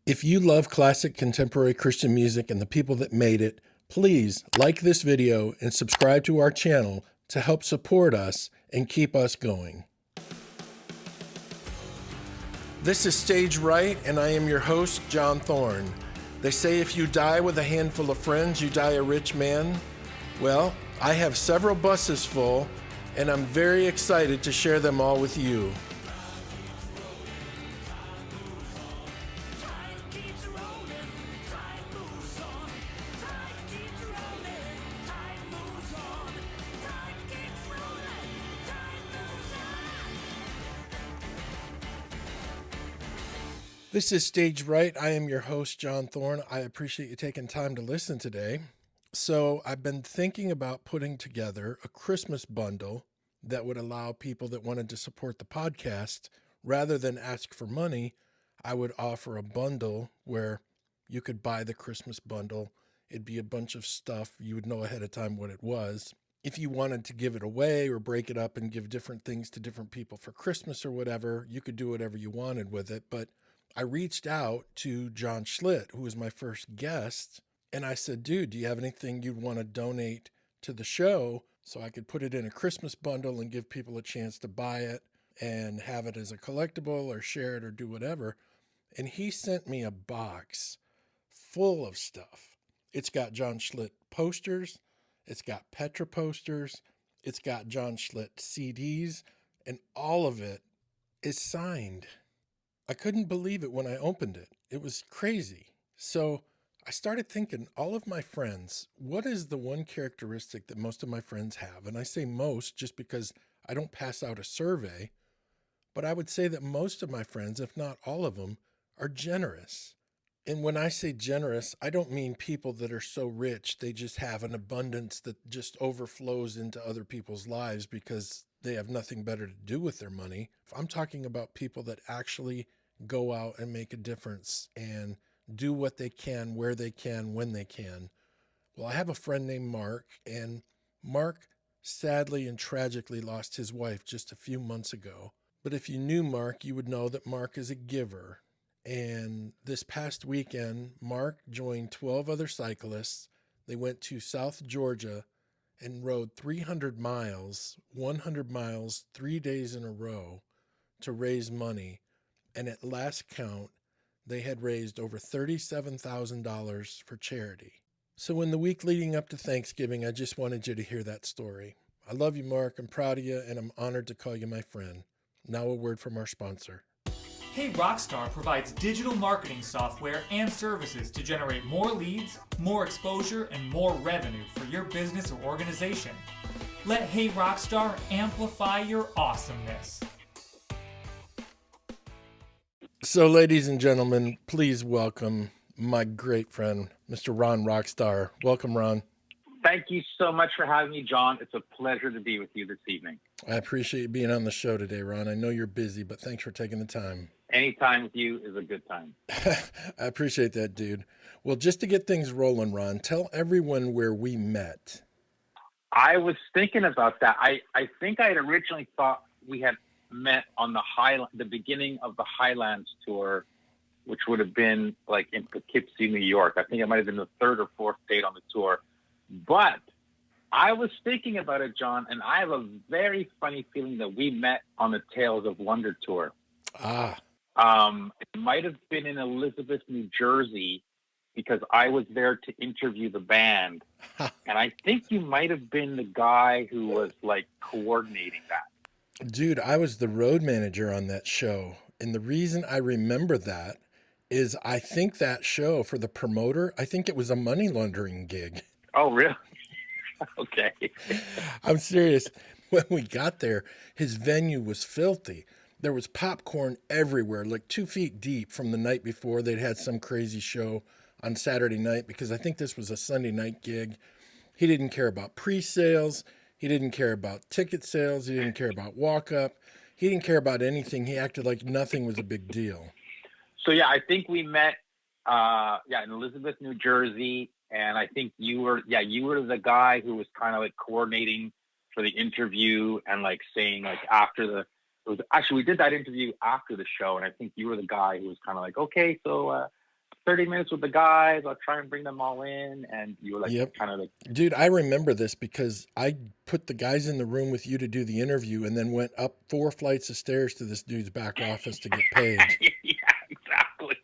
If you love classic contemporary Christian music and the people that made it, please like this video and subscribe to our channel to help support us and keep us going. This is Stage Right, and I am your host, John Thorne. They say if you die with a handful of friends, you die a rich man. Well, I have several buses full, and I'm very excited to share them all with you. This is Stage Right. I am your host, John Thorne. I appreciate you taking time to listen today. So I've been thinking about putting together a Christmas bundle that would allow people that wanted to support the podcast, rather than ask for money, I would offer a bundle where you could buy the Christmas bundle. It'd be a bunch of stuff. You would know ahead of time what it was. If you wanted to give it away or break it up and give different things to different people for Christmas or whatever, you could do whatever you wanted with it. But I reached out to John Schlitt, who was my first guest, and I said, dude, do you have anything you'd want to donate to the show so I could put it in a Christmas bundle and give people a chance to buy it and have it as a collectible or share it or do whatever? And he sent me a box full of stuff. It's got John Schlitt posters. It's got Petra posters. It's got John Schlitt CDs, and all of it is signed. I couldn't believe it when I opened it. It was crazy. So I started thinking, all of my friends, what is the one characteristic that most of my friends have? And I say most just because I don't pass out a survey, but I would say that most of my friends, if not all of them, are generous. And when I say generous, I don't mean people that are so rich they just have an abundance that just overflows into other people's lives because they have nothing better to do with their money. I'm talking about people that actually go out and make a difference and do what they can, where they can, when they can. Well, I have a friend named Mark, and Mark sadly and tragically lost his wife just a few months ago. But if you knew Mark, you would know that Mark is a giver. And this past weekend, Mark joined 12 other cyclists. They went to South Georgia and rode 300 miles, 100 miles, 3 days in a row to raise money. And at last count, they had raised over $37,000 for charity. So in the week leading up to Thanksgiving, I just wanted you to hear that story. I love you, Mark. I'm proud of you, and I'm honored to call you my friend. Now a word from our sponsor. Hey Roxtar provides digital marketing software and services to generate more leads, more exposure, and more revenue for your business or organization. Let Hey Roxtar amplify your awesomeness. So, ladies and gentlemen, please welcome my great friend, Mr. Ron Roxtar. Welcome, Ron. Thank you so much for having me, John. It's a pleasure to be with you this evening. I appreciate you being on the show today, Ron. I know you're busy, but thanks for taking the time. Any time with you is a good time. I appreciate that, dude. Well, just to get things rolling, Ron, tell everyone where we met. I was thinking about that. I think I had originally thought we had met on the beginning of the Highlands tour, which would have been like in Poughkeepsie, New York. I think it might have been the third or fourth date on the tour. But I was thinking about it, John, and I have a very funny feeling that we met on the Tales of Wonder tour. It might have been in Elizabeth, New Jersey, because I was there to interview the band. And I think you might have been the guy who was like coordinating that. Dude, I was the road manager on that show. And the reason I remember that is I think that show, for the promoter, I think it was a money laundering gig. Oh, really? Okay. I'm serious. When we got there, his venue was filthy. There was popcorn everywhere, like 2 feet deep from the night before. They'd had some crazy show on Saturday night, because I think this was a Sunday night gig. He didn't care about pre-sales. He didn't care about ticket sales. He didn't care about walk-up. He didn't care about anything. He acted like nothing was a big deal. So, yeah, I think we met in Elizabeth, New Jersey. And I think you were the guy who was kind of like coordinating for the interview and like saying like we did that interview after the show. And I think you were the guy who was kind of like, okay, so 30 minutes with the guys. I'll try and bring them all in. And you were like, Yep. kind of like, Dude, I remember this because I put the guys in the room with you to do the interview and then went up 4 flights of stairs to this dude's back office to get paid. yeah, exactly.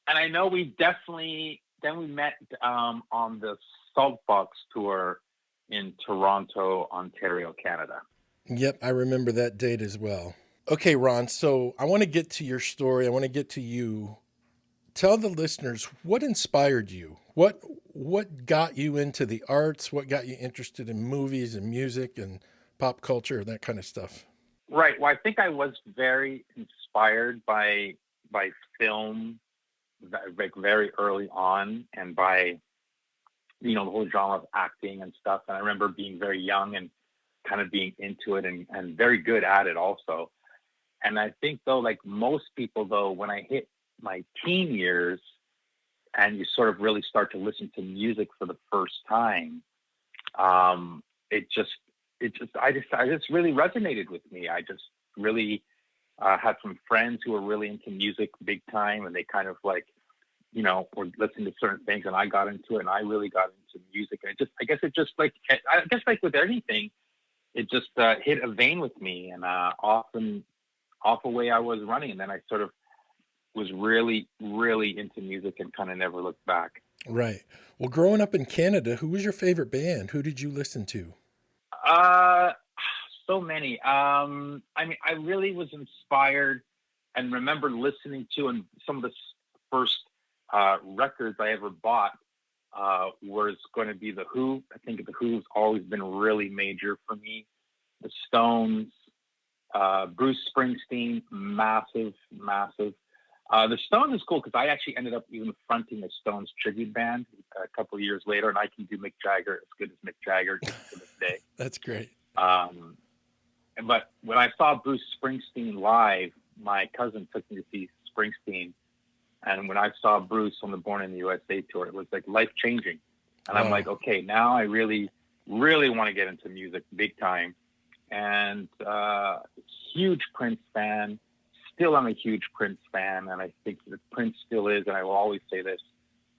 And I know then we met on the Saltbox tour in Toronto, Ontario, Canada. Yep, I remember that date as well. Okay, Ron, so I want to get to your story. I want to get to you. Tell the listeners what inspired you. What got you into the arts? What got you interested in movies and music and pop culture and that kind of stuff? Right. Well, I think I was very inspired by film, like very early on, and by the whole genre of acting and stuff. And I remember being very young and kind of being into it and very good at it also. And I think though, like most people though, when I hit my teen years and you sort of really start to listen to music for the first time, it just really resonated with me. I just really had some friends who were really into music big time, and they kind of like, were listening to certain things, and I got into it, and I really got into music. And I guess like with anything, it just hit a vein with me, and off away I was running, and then I sort of was really, really into music and kind of never looked back. Right. Well, growing up in Canada, who was your favorite band? Who did you listen to? So many. I mean, I really was inspired and remember listening to, and some of the first records I ever bought was going to be The Who. I think The Who's always been really major for me. The Stones, Bruce Springsteen, massive. The Stones is cool because I actually ended up even fronting a Stones tribute band a couple of years later, and I can do Mick Jagger as good as Mick Jagger to this day. That's great. But when I saw Bruce Springsteen live, my cousin took me to see Springsteen. And when I saw Bruce on the Born in the USA tour, it was like life-changing. And I'm like, okay, now I really, really want to get into music big time. And huge Prince fan. Still, I'm a huge Prince fan. And I think that Prince still is, and I will always say this.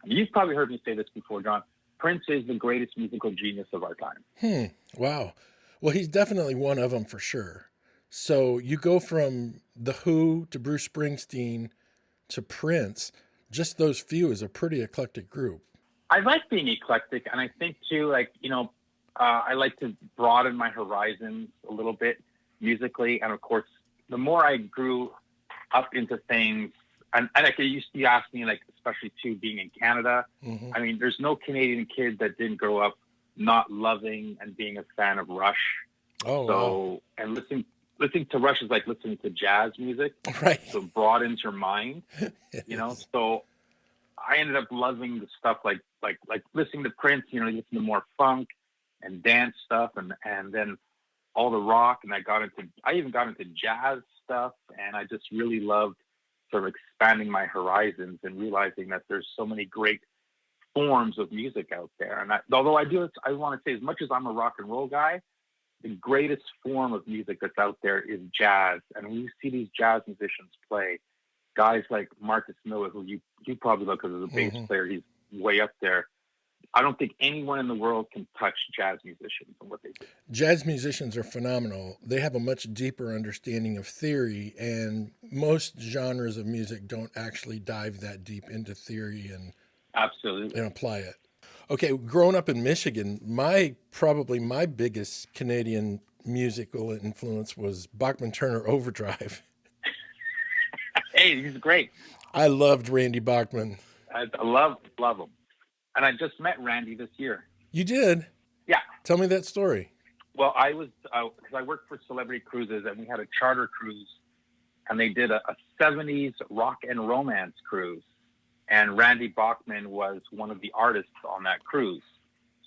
And you've probably heard me say this before, John. Prince is the greatest musical genius of our time. Wow. Well, he's definitely one of them for sure. So you go from The Who to Bruce Springsteen to Prince. Just those few is a pretty eclectic group. I like being eclectic, and I think too, like, I like to broaden my horizons a little bit musically. And of course, the more I grew up into things, and like you used to ask me, like, especially too being in Canada, I mean, there's no Canadian kid that didn't grow up not loving and being a fan of Rush. Wow. And listening to Rush is like listening to jazz music. Right. So it broadens your mind, So I ended up loving the stuff like listening to Prince, listen to more funk and dance stuff, and then all the rock. And I even got into jazz stuff, and I just really loved sort of expanding my horizons and realizing that there's so many great forms of music out there. And although I want to say, as much as I'm a rock and roll guy, the greatest form of music that's out there is jazz. And when you see these jazz musicians play, guys like Marcus Miller, who you probably know because as a bass player, he's way up there. I don't think anyone in the world can touch jazz musicians and what they do. Jazz musicians are phenomenal. They have a much deeper understanding of theory, and most genres of music don't actually dive that deep into theory and absolutely apply it. Okay, growing up in Michigan, probably my biggest Canadian musical influence was Bachman Turner Overdrive. Hey, he's great. I loved Randy Bachman. I love him. And I just met Randy this year. You did? Yeah. Tell me that story. Well, I was, because I worked for Celebrity Cruises, and we had a charter cruise, and they did a 70s rock and romance cruise. And Randy Bachman was one of the artists on that cruise.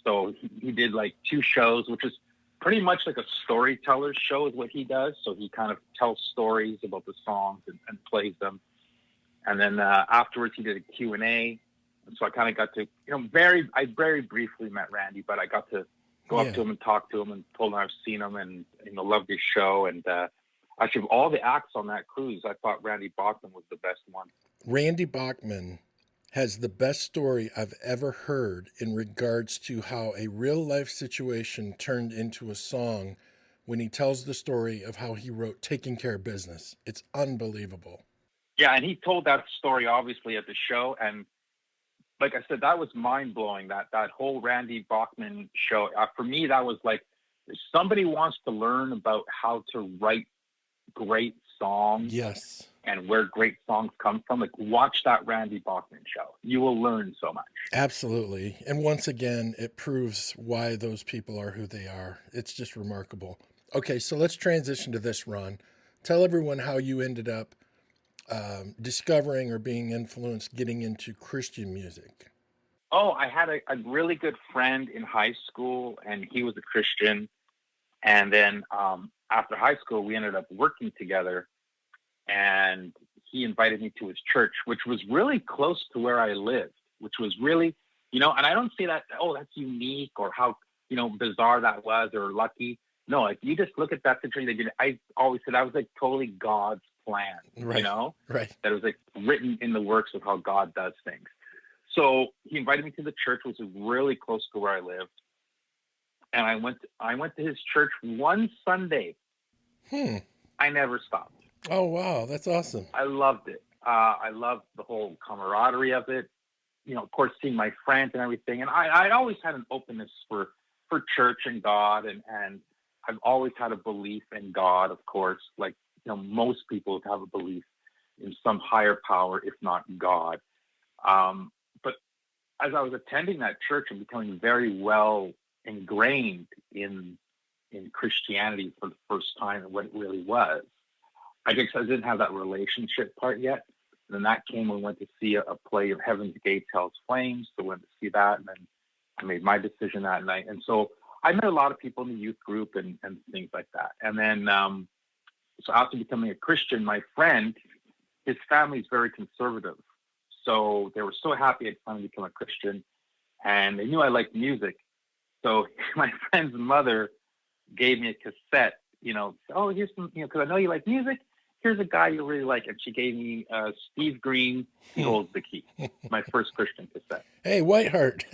So he did like 2 shows, which is pretty much like a storyteller's show is what he does. So he kind of tells stories about the songs and plays them. And then afterwards he did a Q&A. And so I kind of got to, I very briefly met Randy, but I got to go up to him and talk to him and told him I've seen him and, loved his show. And actually, of all the acts on that cruise, I thought Randy Bachman was the best one. Randy Bachman has the best story I've ever heard in regards to how a real life situation turned into a song when he tells the story of how he wrote Taking Care of Business. It's unbelievable. Yeah, and he told that story obviously at the show, and like I said, that was mind blowing. That whole Randy Bachman show, for me, that was like, if somebody wants to learn about how to write great songs Yes. and where great songs come from, like watch that Randy Bachman show. You will learn so much. Absolutely. And once again, it proves why those people are who they are. It's just remarkable. Okay, so let's transition to this, Ron. Tell everyone how you ended up discovering or being influenced getting into Christian music. Oh, I had a really good friend in high school, and he was a Christian. And then after high school, we ended up working together, and he invited me to his church, which was really close to where I lived, which was really, and I don't say that, oh, that's unique or how, bizarre that was or lucky. No, like you just look at that situation. I always said that was like totally God's plan, Right. Right. that it was like written in the works of how God does things. So he invited me to the church, which was really close to where I lived. And I went to his church one Sunday. I never stopped. Oh, wow. That's awesome. I loved it. I loved the whole camaraderie of it. Of course, seeing my friends and everything. And I always had an openness for church and God. And I've always had a belief in God, of course, like, most people have a belief in some higher power, if not God. But as I was attending that church and becoming very well ingrained in Christianity for the first time and what it really was, I guess I didn't have that relationship part yet. And then that came when we went to see a play of Heaven's Gates, Hell's Flames. So we went to see that, and then I made my decision that night. And so I met a lot of people in the youth group and things like that. And then, so after becoming a Christian, my friend, his family is very conservative. So they were so happy I'd finally become a Christian, and they knew I liked music. So my friend's mother gave me a cassette, oh, here's some, because I know you like music. Here's a guy you really like. And she gave me Steve Green, He Holds the Key, my first Christian cassette. Hey, Whiteheart.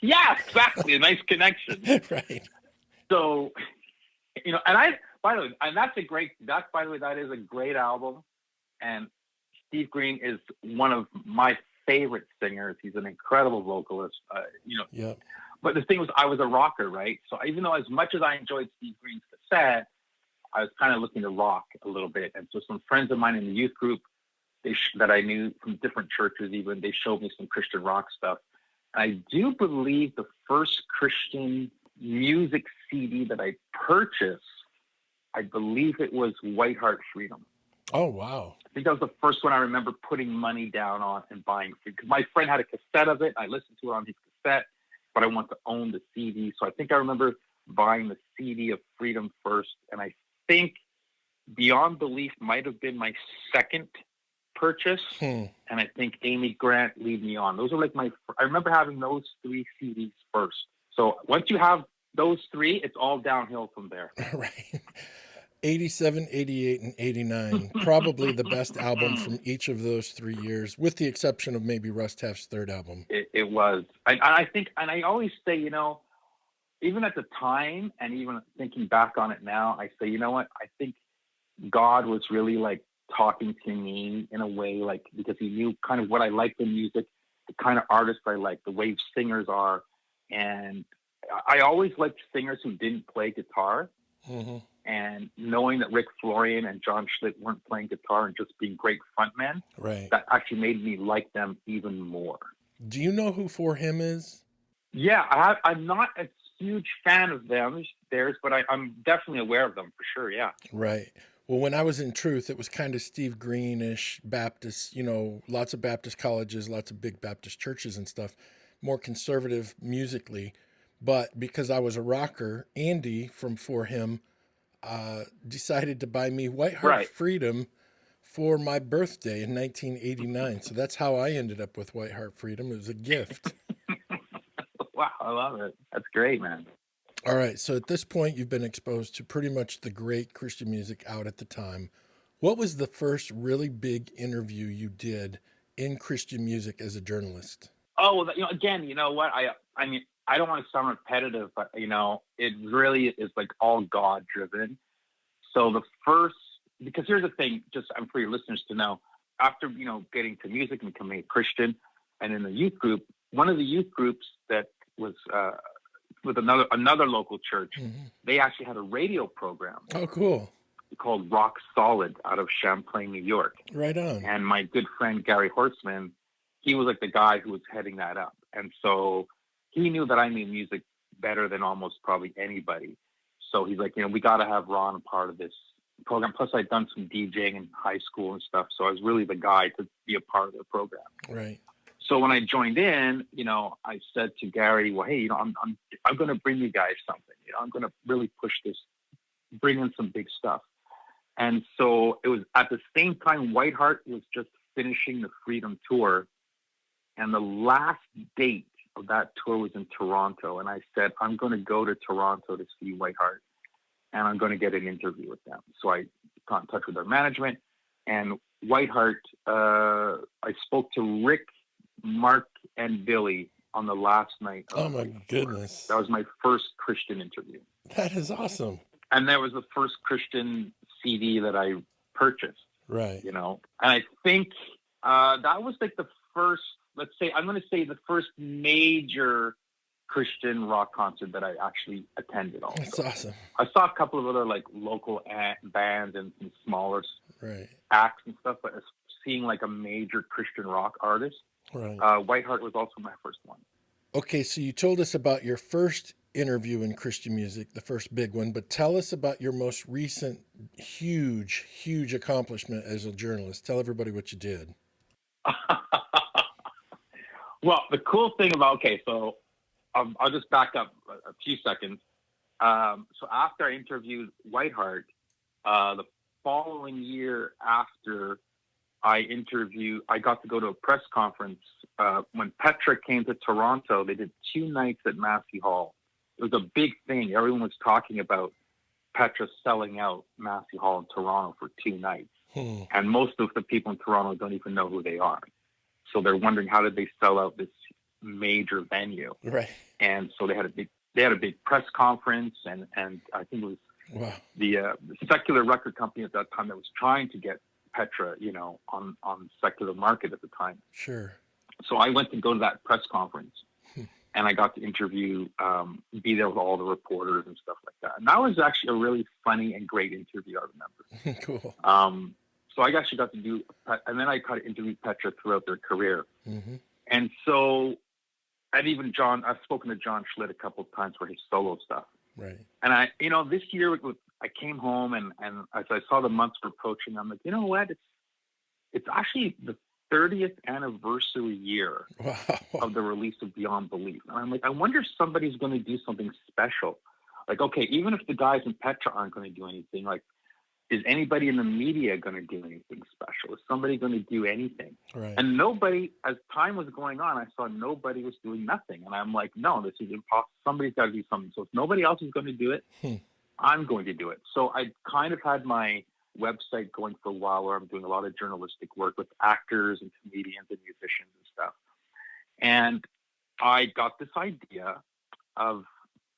Yeah, exactly. A nice connection. Right. So, and by the way, and that is a great album. And Steve Green is one of my favorite singers. He's an incredible vocalist, Yep. But the thing was, I was a rocker, right? So even though as much as I enjoyed Steve Green's cassette, I was kind of looking to rock a little bit. And so some friends of mine in the youth group, that I knew from different churches even, they showed me some Christian rock stuff. And I do believe the first Christian music CD that I purchased, I believe it was Whiteheart Freedom. Oh, wow. I think that was the first one I remember putting money down on and buying. Because my friend had a cassette of it. I listened to it on his cassette, but I want to own the CD. So I think I remember buying the CD of Freedom first. And I think Beyond Belief might have been my second purchase. And I think Amy Grant, Lead Me On. Those are like I remember having those 3 CDs first. So once you have those 3, it's all downhill from there. Right. 87, 88, and 89. Probably the best album from each of those 3 years, with the exception of maybe Russ Taff's third album. It was. I think, and I always say, even at the time, and even thinking back on it now, I say, you know what? I think God was really like talking to me in a way, like, because he knew kind of what I liked in music, the kind of artists I like, the way singers are. And I always liked singers who didn't play guitar. Mm-hmm. And knowing that Rick Florian and John Schlitt weren't playing guitar and just being great frontmen, right, that actually made me like them even more. Do you know who For Him is? Yeah, I'm not a huge fan of theirs, but I'm definitely aware of them for sure, yeah. Right. Well, when I was in Truth, it was kind of Steve Greenish, Baptist, lots of Baptist colleges, lots of big Baptist churches and stuff, more conservative musically. But because I was a rocker, Andy from For Him decided to buy me Whiteheart Freedom for my birthday in 1989. So that's how I ended up with Whiteheart Freedom. It was a gift. Wow, I love it. That's great, man. All right. So at this point, you've been exposed to pretty much the great Christian music out at the time. What was the first really big interview you did in Christian music as a journalist? Oh, well, again, you know what? I mean, I don't want to sound repetitive, but it really is like all God driven. So because here's the thing, just for your listeners to know, after getting to music and becoming a Christian, and in the youth group, one of the youth groups that was with another local church, they actually had a radio program. Oh, cool. Called Rock Solid out of Champlain, New York. Right on. And my good friend Gary Horstman, he was like the guy who was heading that up. And so he knew that I knew music better than almost probably anybody. So he's like, we got to have Ron a part of this program. Plus, I'd done some DJing in high school and stuff. So I was really the guy to be a part of the program. Right. So when I joined in, I said to Gary, well, hey, I'm going to bring you guys something. I'm going to really push this, bring in some big stuff. And so it was at the same time Whiteheart was just finishing the Freedom Tour. And the last date of that tour was in Toronto. And I said, I'm going to go to Toronto to see Whiteheart. And I'm going to get an interview with them. So I got in touch with their management. And Whiteheart, I spoke to Rick, Mark, and Billy on the last night. Oh, my goodness. That was my first Christian interview. That is awesome. And that was the first Christian CD that I purchased. Right. And I think that was like the first, I'm going to say the first major Christian rock concert that I actually attended. Also. That's awesome. I saw a couple of other like local bands and some smaller acts and stuff, but seeing like a major Christian rock artist, Whiteheart was also my first one. Okay, so you told us about your first interview in Christian music, the first big one, but tell us about your most recent huge accomplishment as a journalist. Tell everybody what you did. Well, the cool thing about, so I'll just back up a few seconds. So after I interviewed Whiteheart, the following year after I got to go to a press conference. When Petra came to Toronto, they did 2 nights at Massey Hall. It was a big thing. Everyone was talking about Petra selling out Massey Hall in Toronto for 2 nights. And most of the people in Toronto don't even know who they are. So they're wondering, how did they sell out this major venue? Right. And so they had a big press conference, and I think it was the secular record company at that time that was trying to get Petra, on secular market at the time. Sure. So I went to go to that press conference, and I got to interview, be there with all the reporters and stuff like that. And that was actually a really funny and great interview, I remember. Cool. So I actually got to do, and then I got to interview Petra throughout their career. Mm-hmm. And so, and even I've spoken to John Schlitt a couple of times for his solo stuff. Right. And this year I came home and as I saw the months were approaching, I'm like, you know what? It's actually the 30th anniversary year of the release of Beyond Belief. And I'm like, I wonder if somebody's going to do something special. Like, okay, even if the guys in Petra aren't going to do anything, like, is anybody in the media going to do anything special? Is somebody going to do anything? Right. And nobody, as time was going on, I saw nobody was doing nothing. And I'm like, no, this is impossible. Somebody's got to do something. So if nobody else is going to do it, I'm going to do it. So I kind of had my website going for a while where I'm doing a lot of journalistic work with actors and comedians and musicians and stuff. And I got this idea of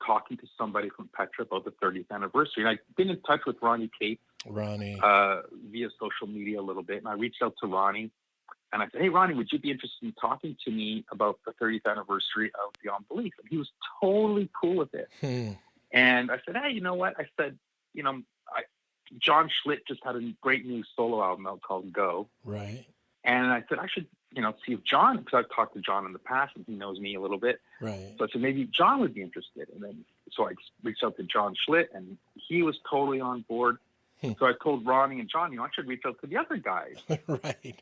talking to somebody from Petra about the 30th anniversary. And I've been in touch with Ronnie via social media a little bit. And I reached out to Ronnie and I said, hey, Ronnie, would you be interested in talking to me about the 30th anniversary of Beyond Belief? And he was totally cool with it. And I said, hey, you know what? I said, John Schlitt just had a great new solo album out called Go. Right. And I said, I should, see if John, because I've talked to John in the past and he knows me a little bit. Right. So I said, maybe John would be interested. And then, so I reached out to John Schlitt and he was totally on board. So I told Ronnie and John, I should reach out to the other guys. Right.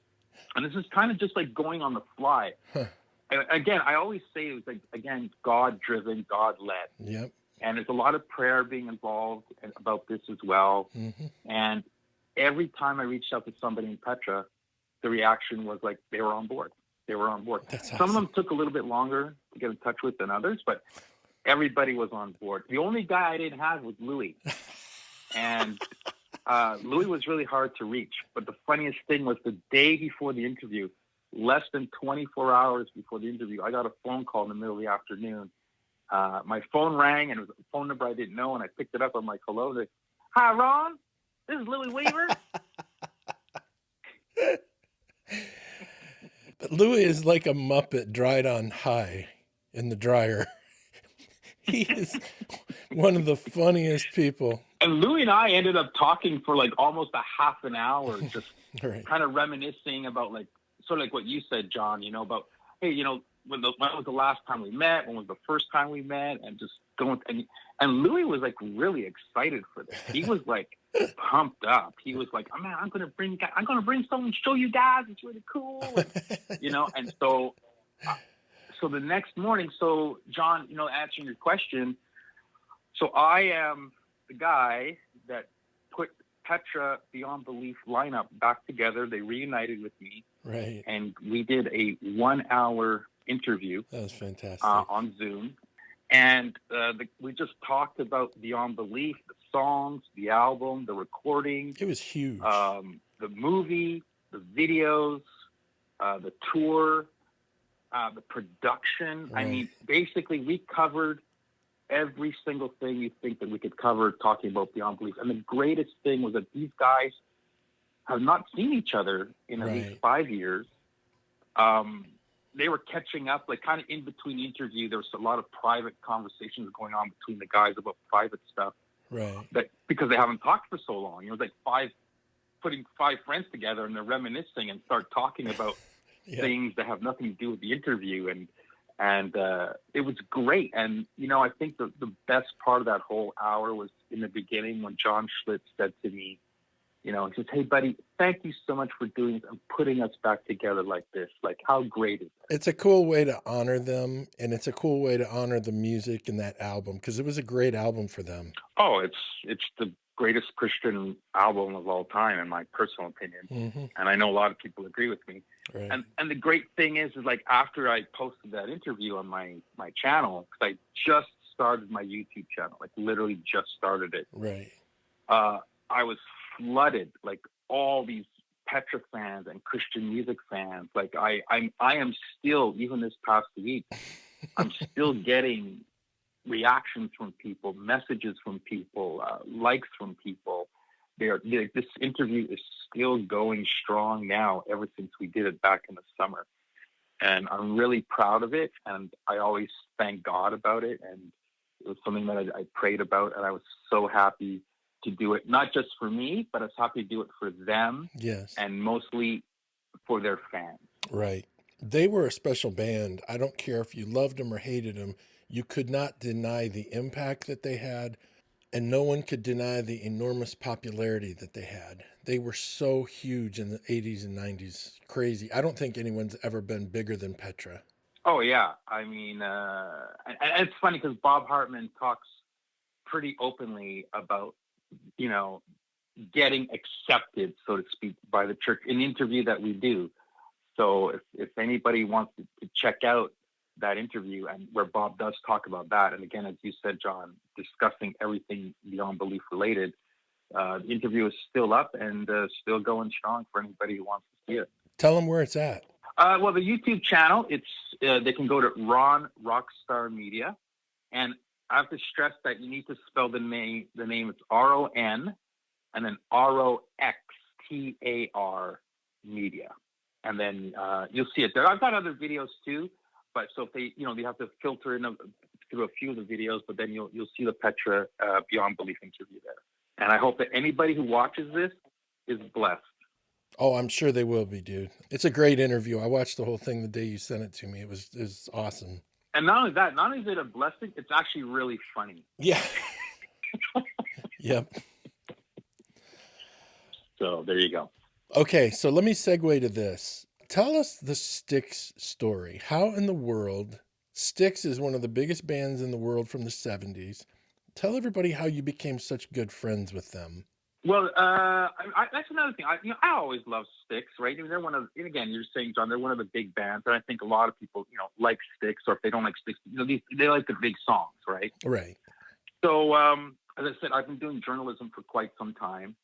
And this is kind of just like going on the fly. And again, I always say it was like, again, God-driven, God-led. Yep. And there's a lot of prayer being involved about this as well. Mm-hmm. And every time I reached out to somebody in Petra, the reaction was like they were on board. They were on board. That's awesome. Some of them took a little bit longer to get in touch with than others, but everybody was on board. The only guy I didn't have was Louis. And Louis was really hard to reach. But the funniest thing was the day before the interview, less than 24 hours before the interview, I got a phone call in the middle of the afternoon. My phone rang, and it was a phone number I didn't know, and I picked it up. I'm like, hello. Like, hi, Ron. This is Louis Weaver. But Louis is like a Muppet dried on high in the dryer. He is one of the funniest people. And Louis and I ended up talking for like almost a half an hour, just Right. kind of reminiscing about like, sort of like what you said, John, about, hey, when was the last time we met? When was the first time we met? And just going, and Louis was like really excited for this. He was like pumped up. He was like, oh man, I'm going to bring someone to show you guys. It's really cool. And, and so the next morning, so John, answering your question, so I am the guy that put Petra Beyond Belief lineup back together. They reunited with me. Right. And we did a 1 hour interview. That was fantastic. On Zoom. And we just talked about Beyond Belief, the songs, the album, the recording. It was huge. The movie, the videos, the tour, the production. Right. I mean, basically, we covered every single thing you think that we could cover talking about Beyond Belief. And the greatest thing was that these guys have not seen each other in at least 5 years. They were catching up, like kind of in between the interview. There was a lot of private conversations going on between the guys about private stuff. Right. That because they haven't talked for so long. It was like putting five friends together, and they're reminiscing and start talking about things that have nothing to do with the interview. And it was great. And, I think the best part of that whole hour was in the beginning when John Schlitz said to me, he says, hey, buddy, thank you so much for doing this and putting us back together like this. Like, how great is that? It's a cool way to honor them, and it's a cool way to honor the music in that album, because it was a great album for them. Oh, it's the greatest Christian album of all time, in my personal opinion. Mm-hmm. And I know a lot of people agree with me. Right. And the great thing is like after I posted that interview on my channel, because I just started my YouTube channel, like literally just started it. Right. I was flooded, like all these Petra fans and Christian music fans. Like I am still, even this past week, I'm still getting reactions from people, messages from people, likes from people. This interview is still going strong now, ever since we did it back in the summer. And I'm really proud of it. And I always thank God about it. And it was something that I prayed about. And I was so happy to do it, not just for me, but I was happy to do it for them. Yes. And mostly for their fans. Right. They were a special band. I don't care if you loved them or hated them. You could not deny the impact that they had, and no one could deny the enormous popularity that they had. They were so huge in the 80s and 90s. Crazy. I don't think anyone's ever been bigger than Petra. Oh, yeah. I mean, and it's funny because Bob Hartman talks pretty openly about, getting accepted, so to speak, by the church in the interview that we do. So if anybody wants to check out that interview, and where Bob does talk about that, and again, as you said, John, discussing everything Beyond Belief related, the interview is still up and still going strong for anybody who wants to see it. Tell them where it's at. Well, the YouTube channel, they can go to Ron Roxtar Media, and I have to stress that you need to spell the name. The name is RON, and then ROXTAR Media, and then you'll see it there. I've got other videos too, but so if they, they have to filter in through a few of the videos, but then you'll see the Petra Beyond Belief interview there. And I hope that anybody who watches this is blessed. Oh, I'm sure they will be, dude. It's a great interview. I watched the whole thing the day you sent it to me. It was awesome. And not only that, not only is it a blessing, it's actually really funny. Yeah. Yep. So there you go. Okay, so let me segue to this. Tell us the Styx story. How in the world, Styx is one of the biggest bands in the world from the 70s. Tell everybody how you became such good friends with them. Well, that's another thing. I always love Styx, right? I mean, they're one of, and again, you're saying, John, they're one of the big bands, and I think a lot of people, like Styx, or if they don't like Styx, they like the big songs, right? Right. So, as I said, I've been doing journalism for quite some time,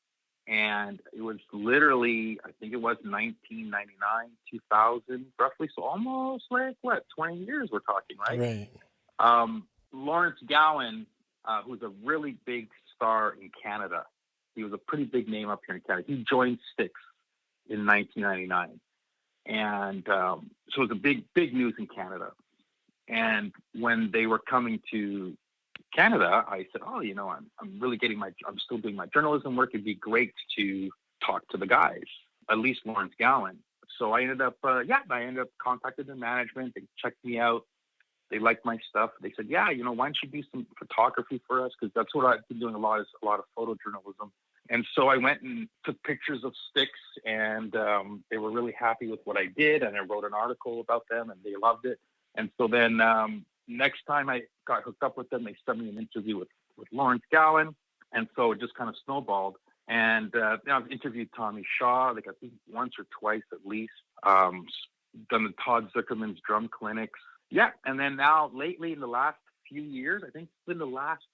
And it was literally, I think it was 1999, 2000, roughly. So almost like, 20 years we're talking, right? Right. Lawrence Gowan, who's a really big star in Canada. He was a pretty big name up here in Canada. He joined Styx in 1999. And so it was a big news in Canada. And when they were coming to Canada, I said, "Oh, I'm really I'm still doing my journalism work. It'd be great to talk to the guys, at least Lawrence Gowan." So I ended up contacting the management. They checked me out. They liked my stuff. They said, "Yeah, why don't you do some photography for us? Because that's what I've been doing a lot of photojournalism." And so I went and took pictures of Styx, and they were really happy with what I did. And I wrote an article about them, and they loved it. And so then next time I got hooked up with them, they sent me an interview with Lawrence Gowan. And so it just kind of snowballed. And I've interviewed Tommy Shaw, I think once or twice at least. Done the Todd Zuckerman's drum clinics. Yeah. And then now lately in the last few years, I think it's been the last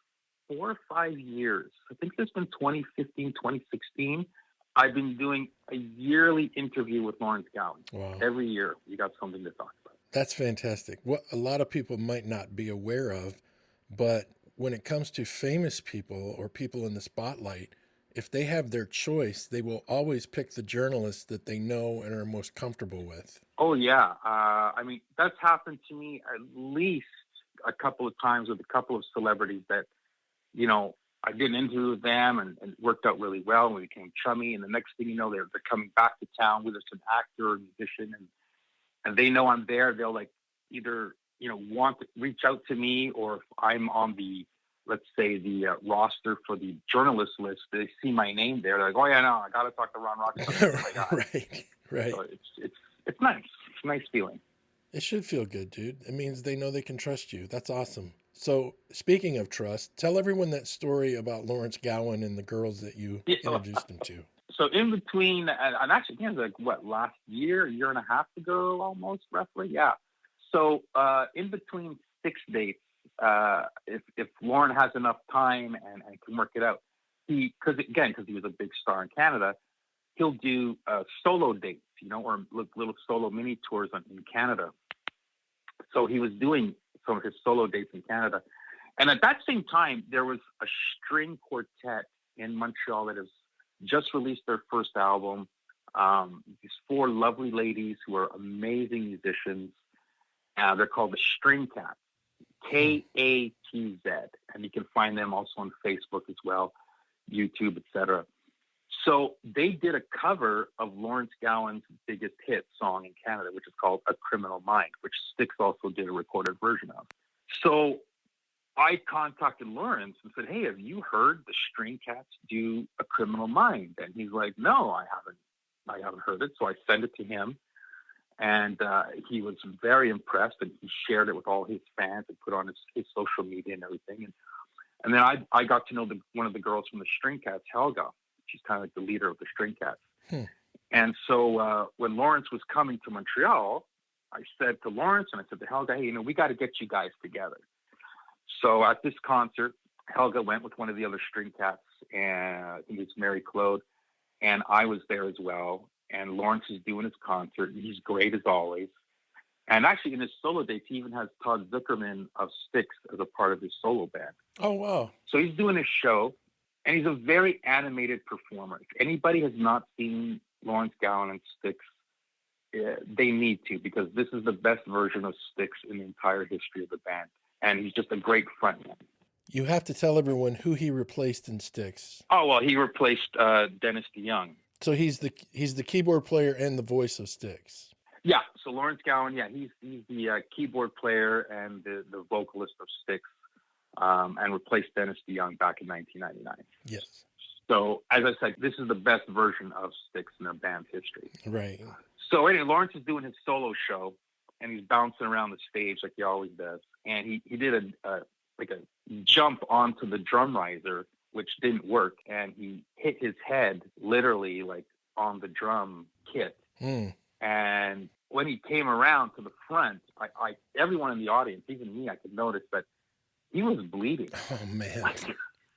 4 or 5 years. I think it's been 2015, 2016. I've been doing a yearly interview with Lawrence Gowan. Wow. Every year we got something to talk about. That's fantastic. What a lot of people might not be aware of, but when it comes to famous people or people in the spotlight, if they have their choice, they will always pick the journalists that they know and are most comfortable with. Oh, yeah. That's happened to me at least a couple of times with a couple of celebrities that, I did an interview with them and it worked out really well. And we became chummy. And the next thing you know, they're coming back to town with us, an actor or musician. And they know I'm there. They'll either, want to reach out to me, or if I'm on the, let's say, the roster for the journalist list, they see my name there. They're like, "Oh yeah, no, I got to talk to Ron Roxtar." Right. So it's nice. It's a nice feeling. It should feel good, dude. It means they know they can trust you. That's awesome. So speaking of trust, tell everyone that story about Lawrence Gowan and the girls that you introduced him to. So in between, and actually, it was last year, a year and a half ago, almost roughly. Yeah. So in between Styx dates, if Lauren has enough time and can work it out, because he was a big star in Canada, he'll do solo dates, or little solo mini tours in Canada. So he was doing some of his solo dates in Canada. And at that same time, there was a string quartet in Montreal that has just released their first album. These 4 lovely ladies who are amazing musicians. They're called the String Cats, Katz. And you can find them also on Facebook as well, YouTube, etc. So they did a cover of Lawrence Gowan's biggest hit song in Canada, which is called A Criminal Mind, which Styx also did a recorded version of. So I contacted Lawrence and said, "Hey, have you heard the String Cats do A Criminal Mind?" And he's like, "No, I haven't heard it." So I sent it to him, and he was very impressed, and he shared it with all his fans and put on his social media and everything. And then I got to know one of the girls from the String Cats, Helga. She's kind of like the leader of the String Cats. And so when Lawrence was coming to Montreal, I said to Lawrence and I said to Helga, "Hey, we got to get you guys together." So at this concert, Helga went with one of the other String Cats, and I think it's Mary Claude, and I was there as well. And Lawrence is doing his concert, and he's great as always. And actually, in his solo dates, he even has Todd Zuckerman of Styx as a part of his solo band. Oh, wow. So he's doing his show, and he's a very animated performer. If anybody has not seen Lawrence Gowan and Styx, they need to, because this is the best version of Styx in the entire history of the band. And he's just a great frontman. You have to tell everyone who he replaced in Styx. Oh, well, he replaced Dennis DeYoung. So he's the keyboard player and the voice of Styx. Yeah, so Lawrence Gowan, he's the keyboard player and the vocalist of Styx, and replaced Dennis DeYoung back in 1999. Yes. So, as I said, this is the best version of Styx in their band's history. Right. So anyway, Lawrence is doing his solo show, and he's bouncing around the stage like he always does. And he did a jump onto the drum riser, which didn't work, and he hit his head literally on the drum kit. And when he came around to the front, everyone in the audience, even me, I could notice that he was bleeding. Oh man,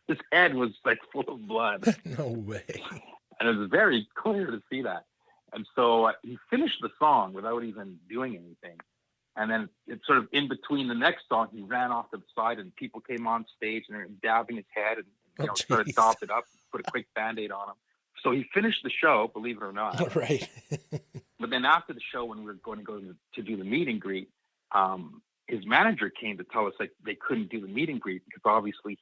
his head was full of blood. No way. And it was very clear to see that. And so he finished the song without even doing anything. And then it's sort of in between the next song, he ran off to the side and people came on stage and they're dabbing his head and started jeez. dolled it up, put a quick Band-Aid on him. So he finished the show, believe it or not. Right. But then after the show, when we were going to go to do the meet and greet, his manager came to tell us like they couldn't do the meet and greet because obviously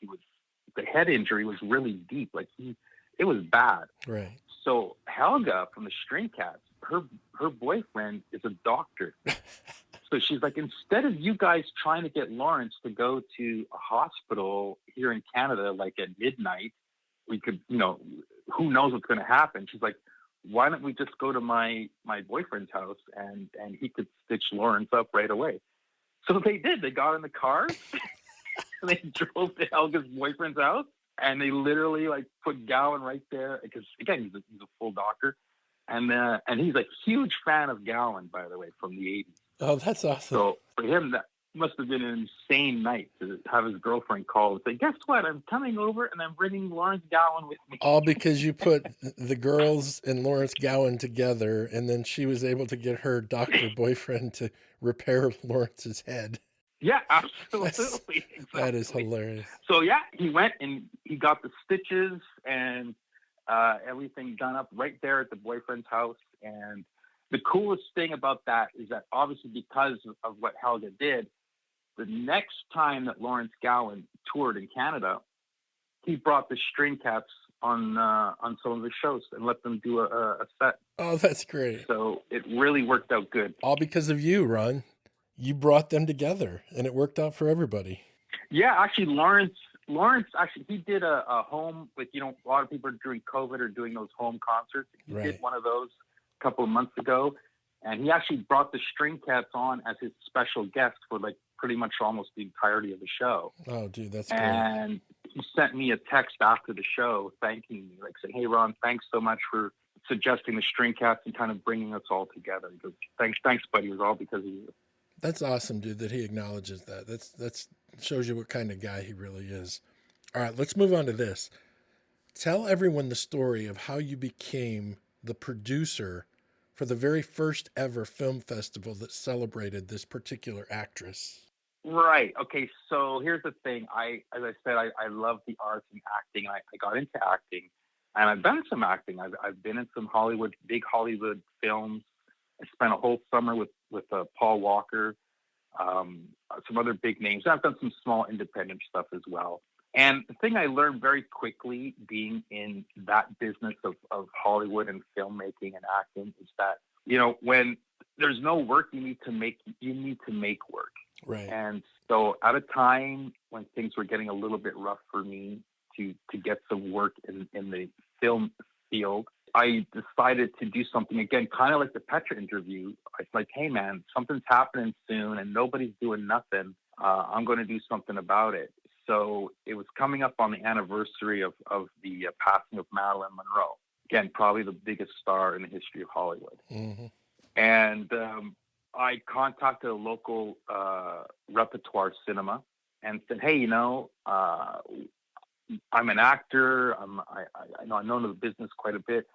the head injury was really deep. Like it was bad. Right. So Helga from the String Cats, her boyfriend is a doctor. So she's like, instead of you guys trying to get Lawrence to go to a hospital here in Canada, like at midnight, we could, who knows what's going to happen. She's like, why don't we just go to my boyfriend's house and he could stitch Lawrence up right away. So they did. They got in the car and they drove to Helga's boyfriend's house and they literally like put Gowan right there because again, he's a full doctor. And he's a huge fan of Gowan, by the way, from the 80s. Oh, that's awesome. So for him, that must have been an insane night to have his girlfriend call and say, guess what? I'm coming over and I'm bringing Lawrence Gowan with me. All because you put the girls and Lawrence Gowan together, and then she was able to get her doctor boyfriend to repair Lawrence's head. Yeah, absolutely. Exactly. That is hilarious. So yeah, he went and he got the stitches and everything done up right there at the boyfriend's house. And the coolest thing about that is that obviously because of what Helga did, the next time that Lawrence Gowan toured in Canada, he brought the String Cats on some of his shows and let them do a set. Oh, that's great. So it really worked out good. All because of you, Ron. You brought them together and it worked out for everybody. Yeah, actually, Lawrence, he did a home with, a lot of people during COVID are doing those home concerts. He did one of those a couple of months ago. And he actually brought the String Cats on as his special guest for like pretty much almost the entirety of the show. Oh, dude, that's great. And he sent me a text after the show thanking me, like saying, hey, Ron, thanks so much for suggesting the String Cats and kind of bringing us all together. He goes, thanks, buddy. It was all because of you. That's awesome, dude, that he acknowledges that. That's shows you what kind of guy he really is. All right, let's move on to this. Tell everyone the story of how you became the producer for the very first ever film festival that celebrated this particular actress. Right. Okay. So here's the thing. As I said, I love the arts and acting. I got into acting, and I've done some acting. I've been in some big Hollywood films. I spent a whole summer with Paul Walker, some other big names. I've done some small independent stuff as well. And the thing I learned very quickly being in that business of Hollywood and filmmaking and acting is that, when there's no work, you need to make work. Right. And so at a time when things were getting a little bit rough for me to get some work in the film field, I decided to do something, again, kind of like the Petra interview. I was like, hey, man, something's happening soon and nobody's doing nothing. I'm going to do something about it. So it was coming up on the anniversary of the passing of Marilyn Monroe. Again, probably the biggest star in the history of Hollywood. Mm-hmm. And I contacted a local repertoire cinema and said, hey, I'm an actor. I know the business quite a bit.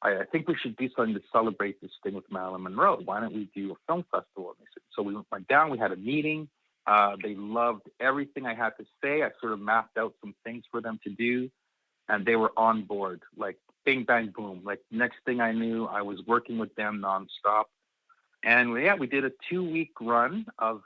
I think we should do something to celebrate this thing with Marilyn Monroe. Why don't we do a film festival? And they said, so we went down, we had a meeting. They loved everything I had to say. I sort of mapped out some things for them to do, and they were on board, like bing, bang, boom. Like next thing I knew, I was working with them nonstop. And we did a 2-week run of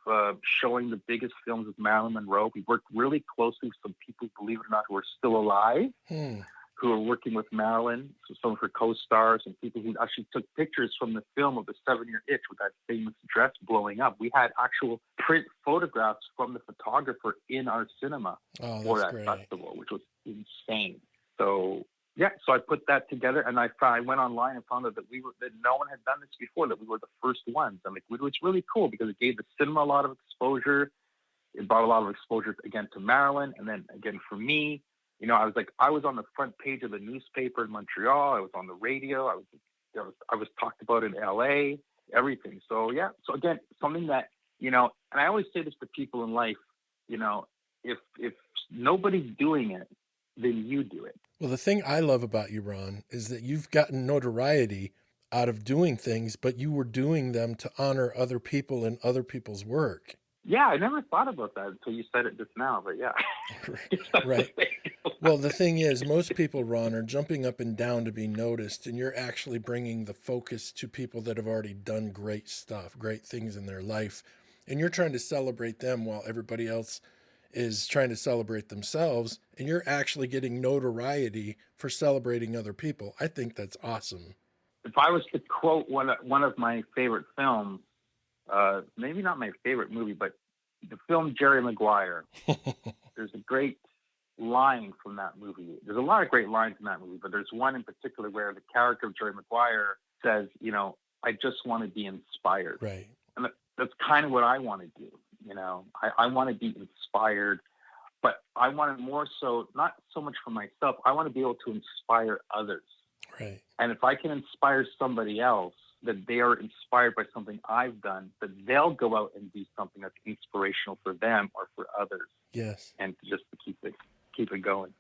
showing the biggest films of Marilyn Monroe. We worked really closely with some people, believe it or not, who are still alive, who are working with Marilyn, so some of her co-stars and people who actually took pictures from the film of the 7-Year Itch with that famous dress blowing up. We had actual print photographs from the photographer in our cinema for that festival, which was insane. So so I put that together, and I went online and found out that that no one had done this before, that we were the first ones. I'm like, which was really cool because it gave the cinema a lot of exposure. It brought a lot of exposure again to Marilyn, and then again for me. I was on the front page of the newspaper in Montreal. I was on the radio. I was talked about in LA, everything. So so again, something that, and I always say this to people in life, if nobody's doing it, then you do it. Well, the thing I love about you, Ron, is that you've gotten notoriety out of doing things, but you were doing them to honor other people and other people's work. Yeah, I never thought about that until you said it just now, but yeah. Right. Well, the thing is, most people, Ron, are jumping up and down to be noticed, and you're actually bringing the focus to people that have already done great stuff, great things in their life, and you're trying to celebrate them while everybody else is trying to celebrate themselves, and you're actually getting notoriety for celebrating other people. I think that's awesome. If I was to quote one of my favorite films, maybe not my favorite movie, but the film Jerry Maguire, there's a great line from that movie. There's a lot of great lines in that movie, but there's one in particular where the character of Jerry Maguire says, I just want to be inspired. Right. And that's kind of what I want to do. I want to be inspired, but I want it more so, not so much for myself. I want to be able to inspire others. Right. And if I can inspire somebody else, that they are inspired by something I've done, that they'll go out and do something that's inspirational for them or for others. Yes. And just to keep it going,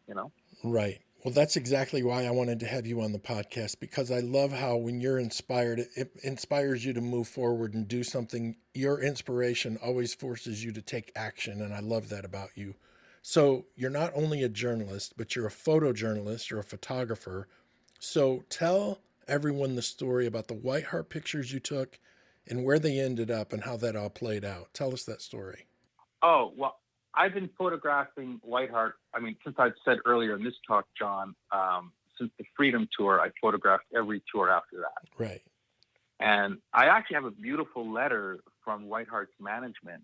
Right. Well, that's exactly why I wanted to have you on the podcast, because I love how when you're inspired, it inspires you to move forward and do something. Your inspiration always forces you to take action, and I love that about you. So you're not only a journalist, but you're a photojournalist, you're a photographer. So tell everyone the story about the White Hart pictures you took and where they ended up and how that all played out. Tell us that story. Oh, well, I've been photographing White Hart. I mean, since I've said earlier in this talk, John, since the Freedom Tour, I photographed every tour after that. Right. And I actually have a beautiful letter from White Hart's management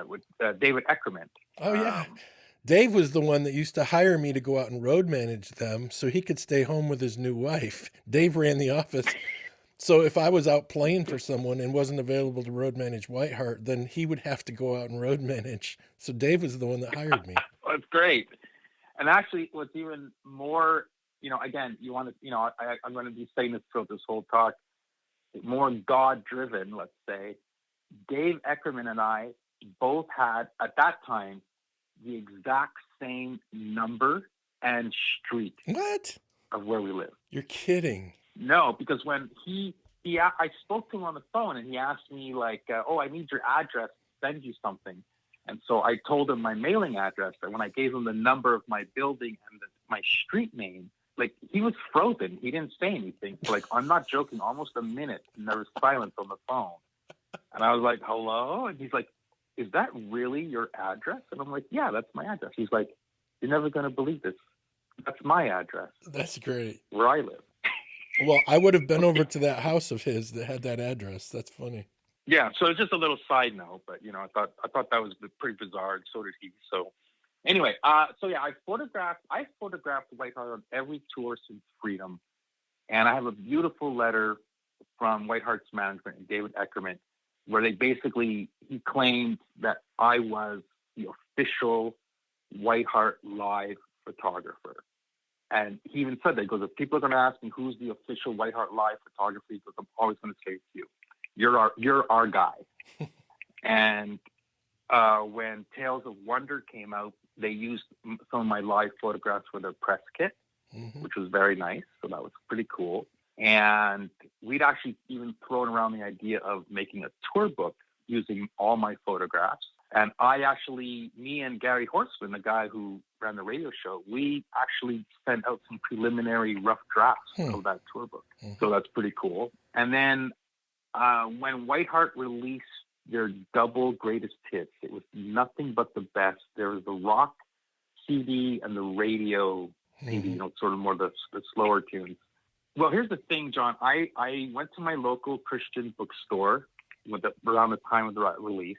with David Eckerman. Oh, yeah. Dave was the one that used to hire me to go out and road manage them so he could stay home with his new wife. Dave ran the office. So if I was out playing for someone and wasn't available to road manage White Hart, then he would have to go out and road manage. So Dave was the one that hired me. That's great. And actually, what's even more, again, you want to, I'm going to be saying this throughout this whole talk, more God-driven, let's say. Dave Eckerman and I both had, at that time, the exact same number and street What? of where we live. You're kidding. No, because when I spoke to him on the phone and he asked me I need your address to send you something. And so I told him my mailing address. And when I gave him the number of my building and my street name, he was frozen. He didn't say anything. So, I'm not joking, almost a minute. And there was silence on the phone. And I was like, hello? And he's like, is that really your address? And I'm like, yeah, that's my address. He's like, you're never going to believe this. That's my address. That's great. Where I live. Well, I would have been over to that house of his that had that address. That's funny. Yeah, so it's just a little side note, but I thought that was pretty bizarre, and so did he. So anyway, I photographed White Hart on every tour since Freedom, and I have a beautiful letter from White Hart's management and David Eckerman, where he claimed that I was the official White Hart live photographer. And he even said that, he goes, if people are going to ask me who's the official White Hart live photographer, he goes, I'm always going to say it's you. You're our guy. And when Tales of Wonder came out, they used some of my live photographs for their press kit, which was very nice. So that was pretty cool. And we'd actually even thrown around the idea of making a tour book using all my photographs. And me and Gary Horseman, the guy who ran the radio show, we actually sent out some preliminary rough drafts of that tour book. So that's pretty cool. And then when White Hart released their double greatest hits, it was nothing but the best. There was the rock CD and the radio CD, sort of more the slower tunes. Well, here's the thing, John. I went to my local Christian bookstore around the time of the release.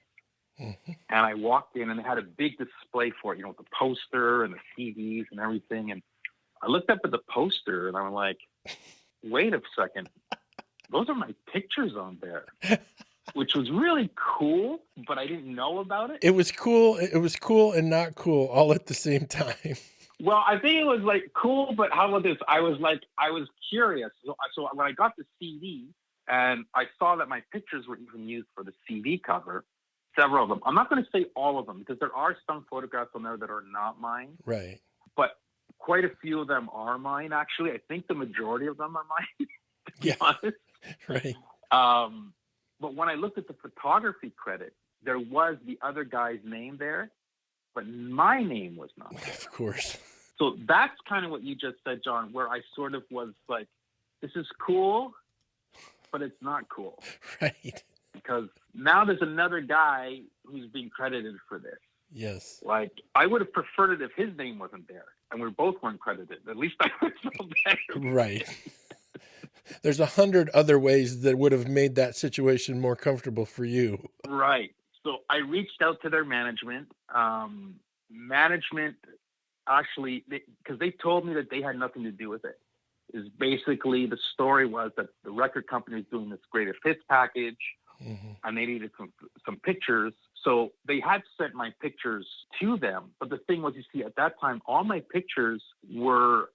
And I walked in and they had a big display for it, with the poster and the CDs and everything. And I looked up at the poster and I'm like, wait a second. Those are my pictures on there, which was really cool, but I didn't know about it. It was cool. It was cool and not cool all at the same time. Well, I think it was cool, but how about this? I was curious. So when I got the CD and I saw that my pictures were even used for the CD cover, several of them. I'm not going to say all of them because there are some photographs on there that are not mine. Right. But quite a few of them are mine, actually. I think the majority of them are mine, to be Yeah. honest. Right. But when I looked at the photography credit, there was the other guy's name there, but my name was not there. Of course. So that's kind of what you just said, John, where I sort of was like, this is cool, but it's not cool. Right. Because now there's another guy who's being credited for this. Yes. Like, I would have preferred it if his name wasn't there and we both weren't credited. At least I would feel better. Right. There's 100 other ways that would have made that situation more comfortable for you. Right. So I reached out to their management. Management actually, because they told me that they had nothing to do with it. Is basically the story was that the record company was doing this greatest hits package, and they needed some pictures. So they had sent my pictures to them. But the thing was, you see, at that time, all my pictures were,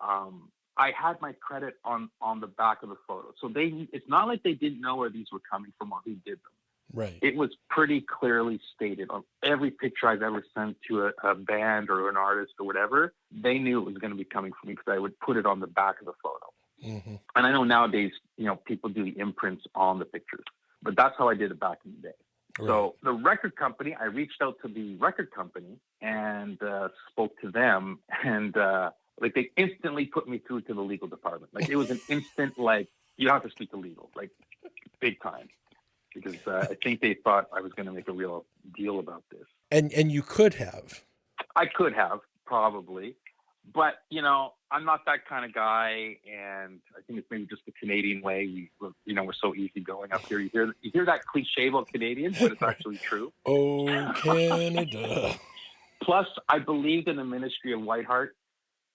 I had my credit on the back of the photo. So it's not like they didn't know where these were coming from or who did them. Right. It was pretty clearly stated on every picture I've ever sent to a band or an artist or whatever. They knew it was going to be coming from me because I would put it on the back of the photo. And I know nowadays, people do the imprints on the pictures, but that's how I did it back in the day. Right. So the record company, I reached out to the record company and spoke to them, and they instantly put me through to the legal department. Like, it was an instant, you have to speak to legal, big time. Because I think they thought I was going to make a real deal about this. And you could have. I could have, probably. But, I'm not that kind of guy. And I think it's maybe just the Canadian way. We're so easygoing up here. You hear that cliche about Canadians, but it's actually true. Oh, Canada. Plus, I believed in the Ministry of Whiteheart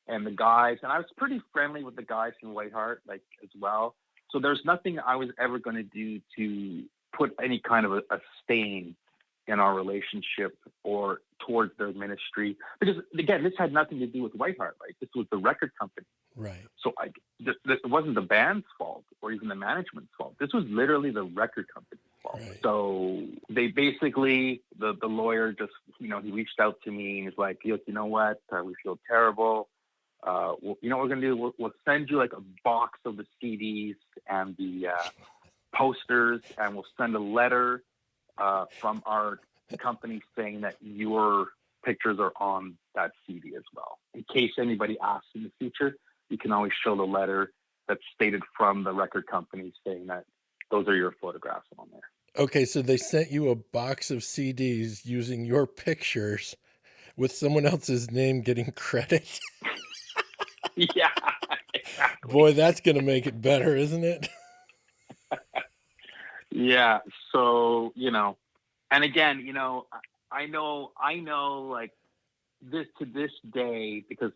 and the guys. And I was pretty friendly with the guys in Whiteheart, as well. So there's nothing I was ever going to do to put any kind of a stain in our relationship or towards their ministry. Because, again, this had nothing to do with Whiteheart, right? This was the record company. Right. So it wasn't the band's fault or even the management's fault. This was literally the record company's fault. Right. So they basically, the lawyer just, he reached out to me and he's like, look, you know what? We feel terrible. Well, you know what we're going to do? We'll send you a box of the CDs and the posters, and we'll send a letter from our company saying that your pictures are on that CD as well. In case anybody asks in the future, you can always show the letter that's stated from the record company saying that those are your photographs on there. Okay, so they sent you a box of CDs using your pictures with someone else's name getting credit. Yeah, exactly. Boy, that's going to make it better, isn't it? Yeah. So, and again, I know this to this day, because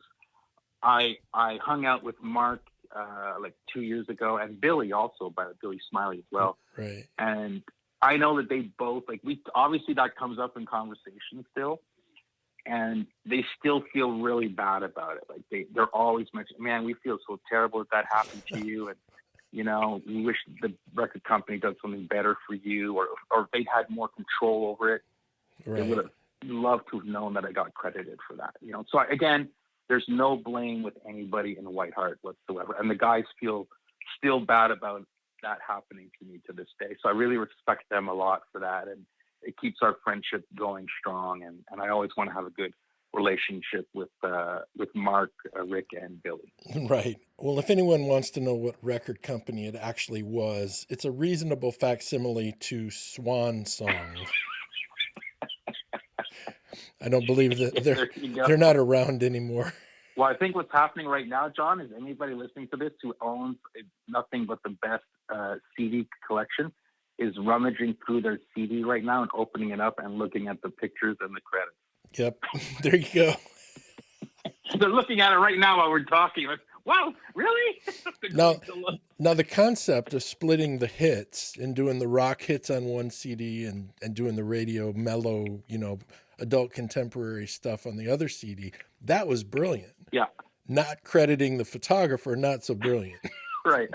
I hung out with Mark 2 years ago, and Billy also, Billy Smiley as well. Right. And I know that they both, obviously that comes up in conversation still. And they still feel really bad about it. They're always mentioning, man, we feel so terrible that happened to you. And, we wish the record company did something better for you, or if they had more control over it. Right. They would have loved to have known that I got credited for that. So again, there's no blame with anybody in Whiteheart whatsoever. And the guys feel still bad about that happening to me to this day. So I really respect them a lot for that. And it keeps our friendship going strong, and I always want to have a good relationship with Mark, Rick, and Billy. Right. Well, if anyone wants to know what record company it actually was, it's a reasonable facsimile to Swan Song. I don't believe that they're not around anymore. Well, I think what's happening right now, John, is anybody listening to this who owns nothing but the best CD collection is rummaging through their CD right now and opening it up and looking at the pictures and the credits. Yep. There you go. They're looking at it right now while we're talking. Like, wow, really? Now the concept of splitting the hits and doing the rock hits on one CD and doing the radio mellow, adult contemporary stuff on the other CD, that was brilliant. Yeah. Not crediting the photographer, not so brilliant. Right.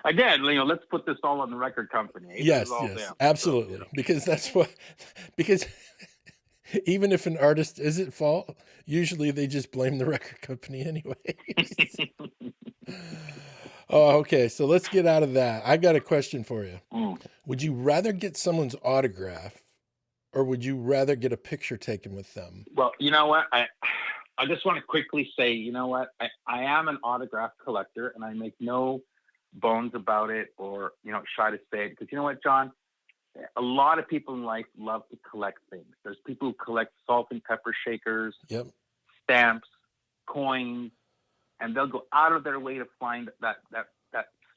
Again, let's put this all on the record company. Yes, absolutely. So, because Even if an artist is at fault, usually they just blame the record company anyway. Oh, okay. So let's get out of that. I got a question for you. Mm. Would you rather get someone's autograph or would you rather get a picture taken with them? Well, you know what? I just want to quickly say, you know what? I am an autograph collector, and I make no bones about it or, shy to say it. Because you know what, John? A lot of people in life love to collect things. There's people who collect salt and pepper shakers, Yep. stamps, coins, and they'll go out of their way to find that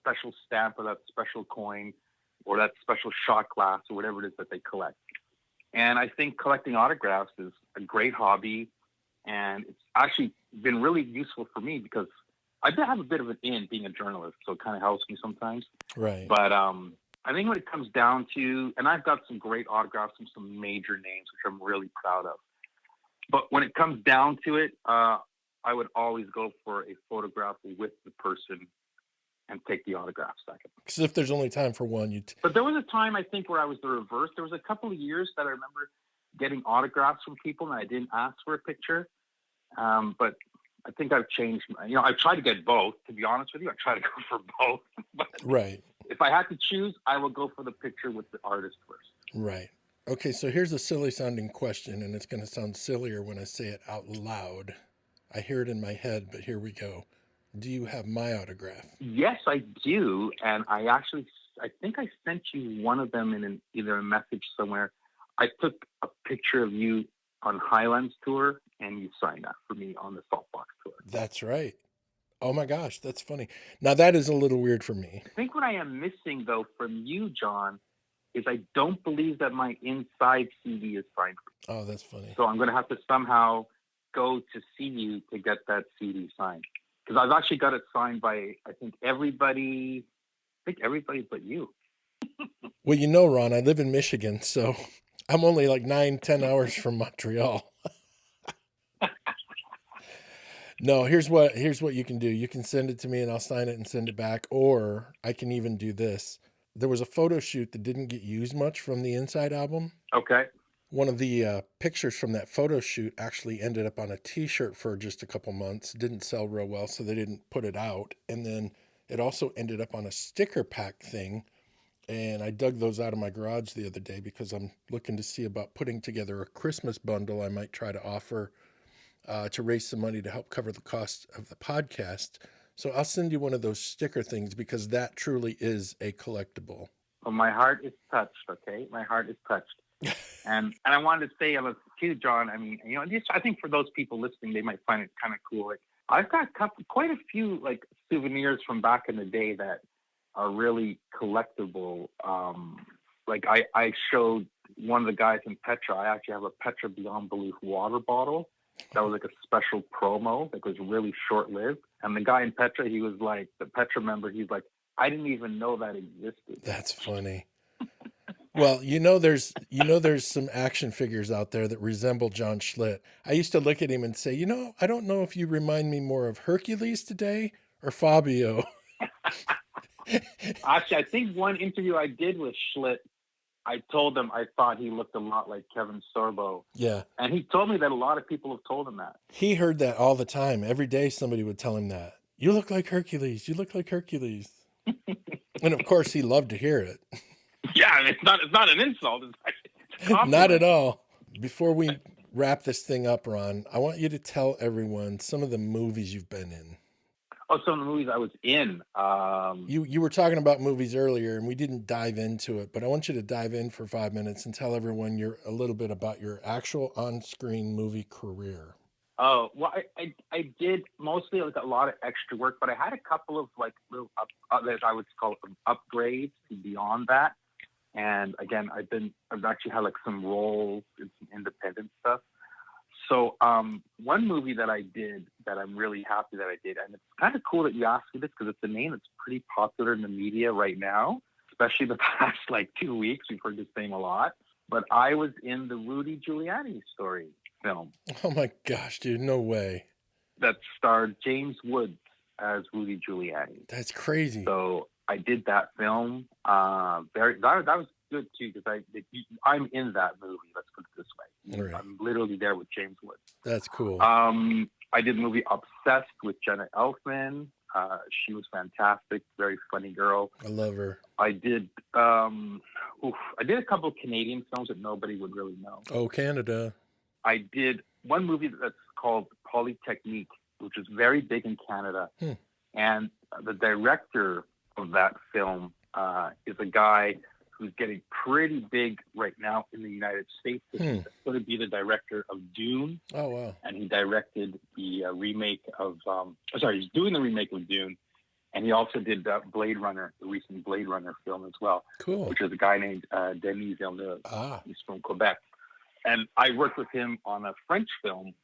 special stamp or that special coin or that special shot glass or whatever it is that they collect. And I think collecting autographs is a great hobby, and it's actually been really useful for me because I do have a bit of an in being a journalist, so it kind of helps me sometimes. Right. But I think when it comes down to, and I've got some great autographs from some major names, which I'm really proud of. But when it comes down to it, I would always go for a photograph with the person and take the autograph second. Because if there's only time for one, But there was a time, I think, where I was the reverse. There was a couple of years that I remember getting autographs from people and I didn't ask for a picture. But I think I've changed. I try to get both, to be honest with you. I try to go for both. But right. if I had to choose, I will go for the picture with the artist first. Right. Okay, so here's a silly sounding question, and it's going to sound sillier when I say it out loud. I hear it in my head, but here we go. Do you have my autograph? Yes, I do. And I think I sent you one of them in either a message somewhere. I took a picture of you on Highlands tour, and you signed that for me on the Saltbox tour. That's right. Oh my gosh, that's funny. Now that is a little weird for me. I think what I am missing, though, from you, John, is I don't believe that my inside CD is signed for me. Oh, that's funny. So I'm going to have to somehow go to see you to get that CD signed. Because I've actually got it signed by, I think everybody but you. Well, Ron, I live in Michigan, so I'm only like 9-10 hours from Montreal. No, here's what you can do. You can send it to me and I'll sign it and send it back. Or I can even do this. There was a photo shoot that didn't get used much from the Inside album. Okay. One of the pictures from that photo shoot actually ended up on a t-shirt for just a couple months. Didn't sell real well, so they didn't put it out. And then it also ended up on a sticker pack thing. And I dug those out of my garage the other day because I'm looking to see about putting together a Christmas bundle I might try to offer to raise some money to help cover the cost of the podcast. So I'll send you one of those sticker things because that truly is a collectible. Well, my heart is touched, okay? My heart is touched. And I wanted to say too, John, I mean, I think for those people listening, they might find it kind of cool. Like, I've got quite a few like souvenirs from back in the day that are really collectible. Like I showed one of the guys in Petra. I actually have a Petra Beyond Belief water bottle. That was like a special promo that was really short-lived. And the guy in Petra, he was like, the Petra member, he's like, I didn't even know that existed. That's funny. Well, there's some action figures out there that resemble John Schlitt. I used to look at him and say, I don't know if you remind me more of Hercules today or Fabio. Actually, I think one interview I did with Schlitt, I told him I thought he looked a lot like Kevin Sorbo. Yeah. And he told me that a lot of people have told him that. He heard that all the time. Every day somebody would tell him that. You look like Hercules. You look like Hercules. And of course he loved to hear it. Yeah, it's not an insult. It's not at all. Before we wrap this thing up, Ron, I want you to tell everyone some of the movies you've been in. Oh, some of the movies I was in. You were talking about movies earlier, and we didn't dive into it, but I want you to dive in for 5 minutes and tell everyone a little bit about your actual on-screen movie career. Oh, well, I did mostly like a lot of extra work, but I had a couple of like little I would call upgrades beyond that. And again, I've actually had like some roles in some independent stuff. So one movie that I did that I'm really happy that I did, and it's kind of cool that you asked me this because it's a name that's pretty popular in the media right now, especially the past like 2 weeks. We've heard this name a lot. But I was in the Rudy Giuliani story film. Oh my gosh, dude, no way. That starred James Woods as Rudy Giuliani. That's crazy. So I did that film. That was good too because I'm in that movie. Let's put it this way. All right. I'm literally there with James Woods. That's cool. I did the movie Obsessed with Jenna Elfman. She was fantastic, very funny girl. I love her. I did I did a couple of Canadian films that nobody would really know. Oh, Canada. I did one movie that's called Polytechnique, which is very big in Canada. And the director of that film is a guy who's getting pretty big right now in the United States. He's going to be the director of Dune. Oh, wow. And he directed the remake of, he's doing the remake of Dune. And he also did Blade Runner, the recent Blade Runner film as well. Cool. Which is a guy named Denis Villeneuve. He's from Quebec. And I worked with him on a French film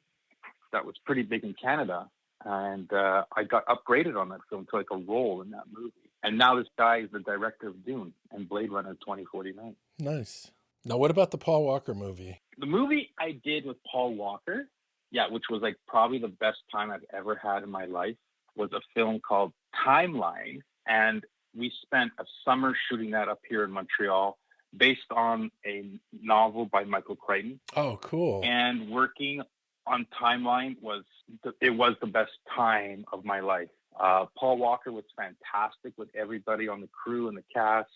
that was pretty big in Canada. And I got upgraded on that film to like a role in that movie. And now this guy is the director of Dune and Blade Runner 2049. Nice. Now, what about the Paul Walker movie? The movie I did with Paul Walker, which was like probably the best time I've ever had in my life, was a film called Timeline. And we spent a summer shooting that up here in Montreal based on a novel by Michael Crichton. Oh, cool. And working on Timeline was the best time of my life. Paul Walker was fantastic with everybody on the crew and the cast.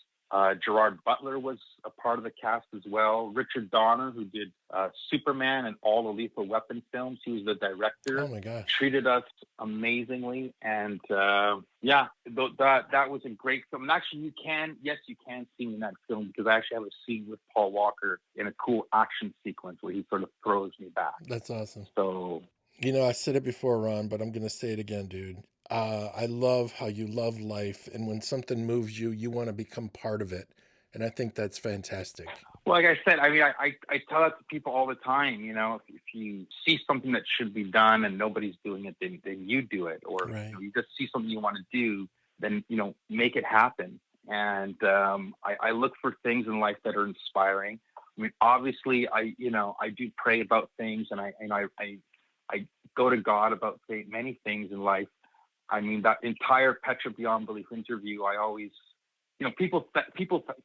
Gerard Butler was a part of the cast as well. Richard Donner, who did Superman and all the Lethal Weapon films, he was the director. Oh my gosh! Treated us amazingly, and that was a great film. And actually, you can see me in that film because I actually have a scene with Paul Walker in a cool action sequence where he sort of throws me back. That's awesome. So, I said it before, Ron, but I'm going to say it again, dude. I love how you love life, and when something moves you, you want to become part of it, and I think that's fantastic. Well, like I said, I mean, I tell that to people all the time. You know, if you see something that should be done and nobody's doing it, then you do it. Or right. You just see something you want to do, then make it happen. And I look for things in life that are inspiring. I mean, obviously, I do pray about things, and I go to God about many things in life. I mean, that entire Petra Beyond Belief interview, I always,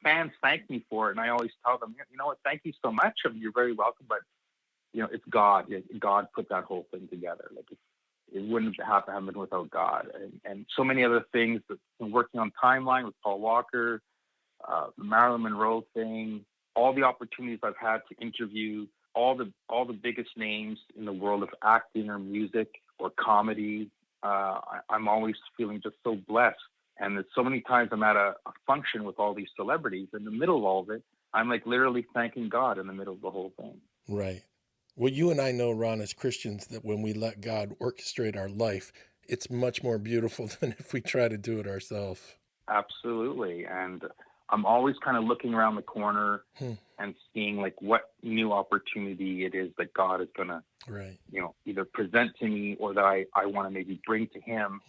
fans thank me for it. And I always tell them, you know what, thank you so much. I mean, you're very welcome. But, it's God. God put that whole thing together. Like, it wouldn't have happened without God. And so many other things. Working on Timeline with Paul Walker, the Marilyn Monroe thing, all the opportunities I've had to interview all the biggest names in the world of acting or music or comedy. I'm always feeling just so blessed. And there's so many times I'm at a function with all these celebrities. In the middle of all of it, I'm like literally thanking God in the middle of the whole thing. Right. Well, you and I know, Ron, as Christians, that when we let God orchestrate our life, it's much more beautiful than if we try to do it ourselves. Absolutely. And I'm always kind of looking around the corner and seeing like what new opportunity it is that God is going to, right, either present to me or that I want to maybe bring to him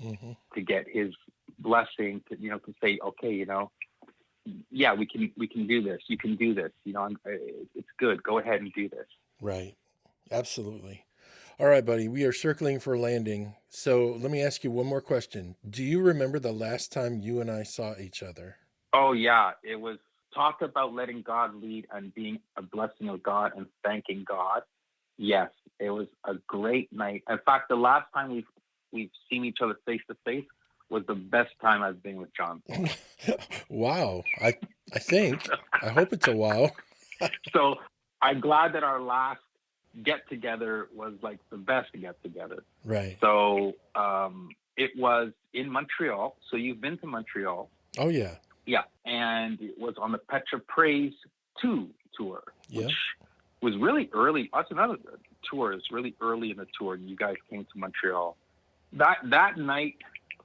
to get his blessing to say, okay, we can do this. You can do this. It's good. Go ahead and do this. Right. Absolutely. All right, buddy, we are circling for landing. So let me ask you one more question. Do you remember the last time you and I saw each other? Oh, yeah. It was talk about letting God lead and being a blessing of God and thanking God. Yes, it was a great night. In fact, the last time we've seen each other face to face was the best time I've been with John. Wow. I think. I hope it's a wow. So I'm glad that our last get together was like the best get together. Right. So it was in Montreal. So you've been to Montreal. Oh, yeah. Yeah. And it was on the Petra Praise 2 tour, which was really early. That's another tour. It's really early in the tour. You guys came to Montreal. That night,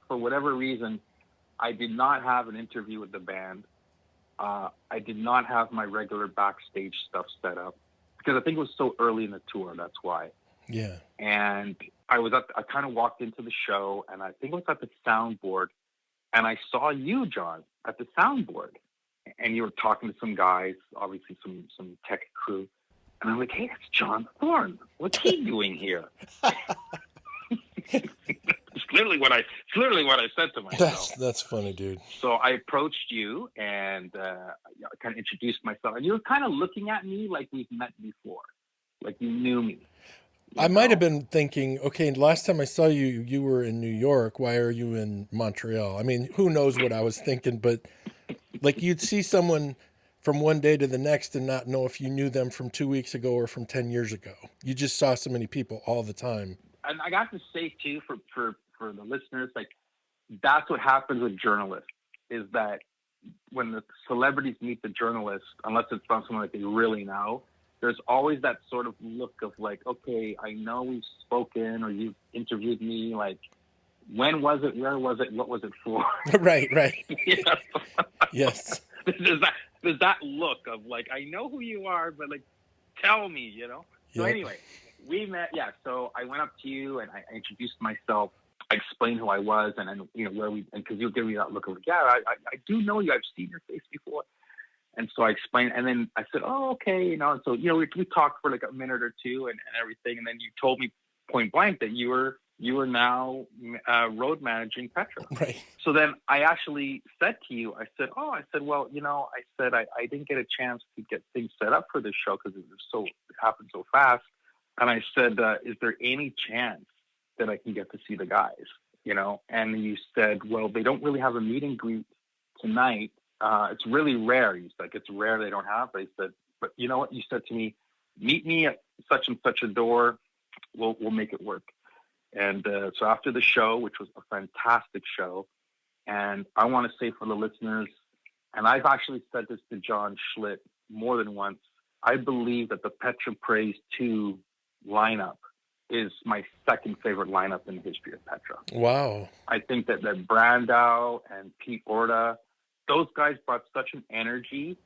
for whatever reason, I did not have an interview with the band. I did not have my regular backstage stuff set up because I think it was so early in the tour. That's why. Yeah. And I kind of walked into the show, and I think it was at the soundboard, and I saw you, John, at the soundboard, and you were talking to some guys, obviously some tech crew, and I'm like, hey, that's John Thorne. What's he doing here? It's literally what I said to myself. That's funny, dude. So I approached you and I kind of introduced myself, and you were kind of looking at me like we've met before. like you knew me. I might have been thinking, okay, last time I saw you, you were in New York. Why are you in Montreal? I mean, who knows what I was thinking, but like you'd see someone from one day to the next and not know if you knew them from 2 weeks ago or from 10 years ago. You just saw so many people all the time. And I got to say too, for the listeners, like that's what happens with journalists is that when the celebrities meet the journalist, unless it's from someone that they really know, there's always that sort of look of like, okay, I know we've spoken or you've interviewed me. Like, when was it? Where was it? What was it for? Right. You know? Yes. there's that look of like, I know who you are, but like, tell me, you know? So Yep. anyway, we met. Yeah. So I went up to you and I introduced myself. I explained who I was and you know, where we, and cause you'll give me that look of like, yeah, I do know you. I've seen your face before. And so I explained, and then I said, oh, okay. You know, and so, you know, we talked for like a minute or two and everything. And then you told me point blank that you were now road managing Petra. Right. So then I actually said to you, I said, well, you know, I didn't get a chance to get things set up for this show because it happened so fast. And I said, is there any chance that I can get to see the guys, you know? And you said, well, they don't really have a meet and greet tonight. It's really rare. He's like, it's rare they don't have. But he said, but you know what? You said to me, meet me at such and such a door. We'll make it work. And so after the show, which was a fantastic show, and I want to say for the listeners, and I've actually said this to John Schlitt more than once, I believe that the Petra Praise 2 lineup is my second favorite lineup in the history of Petra. Wow. I think that Brandau and Pete Orta, those guys brought such an energy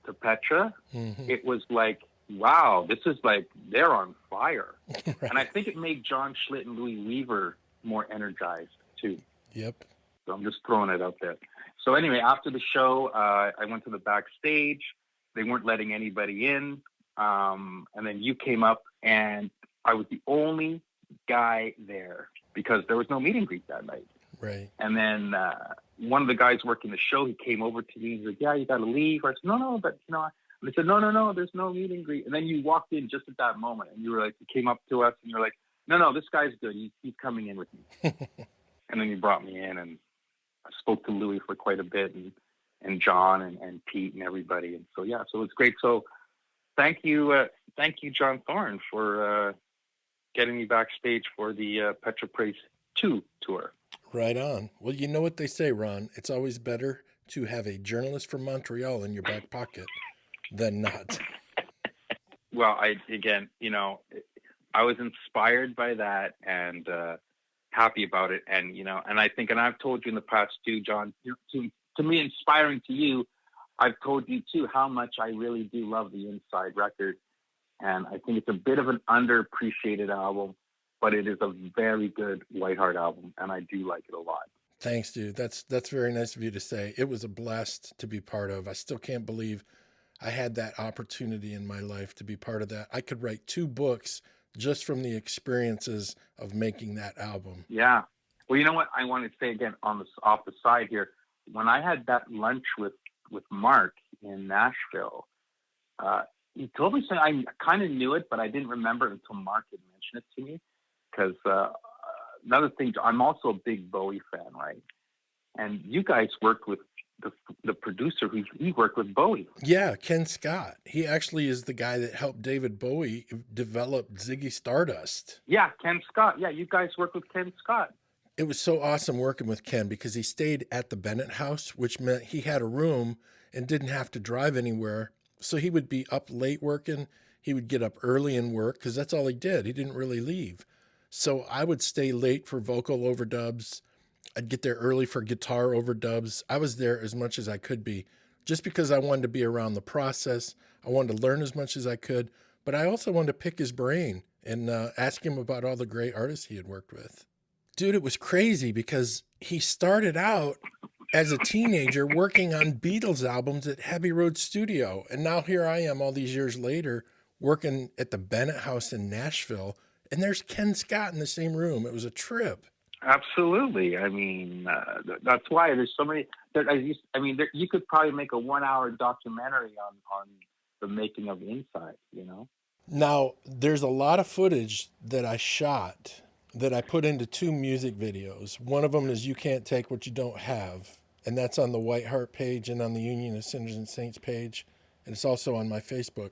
to Petra. Mm-hmm. It was like, wow, this is like, they're on fire. Right. And I think it made John Schlitt and Louis Weaver more energized too. Yep. So I'm just throwing it out there. So anyway, after the show, I went to the backstage. They weren't letting anybody in. And then you came up and I was the only guy there because there was no meet and greet that night. Right. And then one of the guys working the show, he came over to me and he's like, yeah, you got to leave. I said, no, but you know, and I said, no, there's no meet and greet. And then you walked in just at that moment and you were like, you came up to us and you're like, no, this guy's good. He's coming in with me. And then you brought me in and I spoke to Louis for quite a bit and John and Pete and everybody. And so, yeah, so it's great. So thank you, John Thorne, for getting me backstage for the Petra Praise 2 tour. Right on. Well, you know what they say, Ron. It's always better to have a journalist from Montreal in your back pocket than not. Well, I was inspired by that and happy about it. And, you know, and I think, and I've told you in the past too, John, to me, inspiring to you, I've told you too, how much I really do love the Inside record. And I think it's a bit of an underappreciated album, but it is a very good Whiteheart album. And I do like it a lot. Thanks, dude. That's very nice of you to say. It was a blast to be part of. I still can't believe I had that opportunity in my life to be part of that. I could write 2 books just from the experiences of making that album. Yeah. Well, you know what? I want to say again off the side here. When I had that lunch with Mark in Nashville, he told me something. I kind of knew it, but I didn't remember it until Mark had mentioned it to me. Because another thing, I'm also a big Bowie fan, right? And you guys worked with the producer he worked with Bowie. Yeah, Ken Scott. He actually is the guy that helped David Bowie develop Ziggy Stardust. Yeah, Ken Scott. Yeah, you guys worked with Ken Scott. It was so awesome working with Ken because he stayed at the Bennett house, which meant he had a room and didn't have to drive anywhere. So he would be up late working. He would get up early and work because that's all he did. He didn't really leave. So I would stay late for vocal overdubs. I'd get there early for guitar overdubs. I was there as much as I could be just because I wanted to be around the process. I wanted to learn as much as I could, but I also wanted to pick his brain and ask him about all the great artists he had worked with. Dude, it was crazy because he started out as a teenager working on Beatles albums at Abbey Road Studio. And now here I am all these years later working at the Bennett House in Nashville. And there's Ken Scott in the same room. It was a trip. Absolutely. I mean, that's why there's so many. You could probably make a 1-hour documentary on the making of Inside, you know? Now, there's a lot of footage that I shot that I put into 2 music videos. One of them is You Can't Take What You Don't Have, and that's on the White Heart page and on the Union of Sinners and Saints page, and it's also on my Facebook.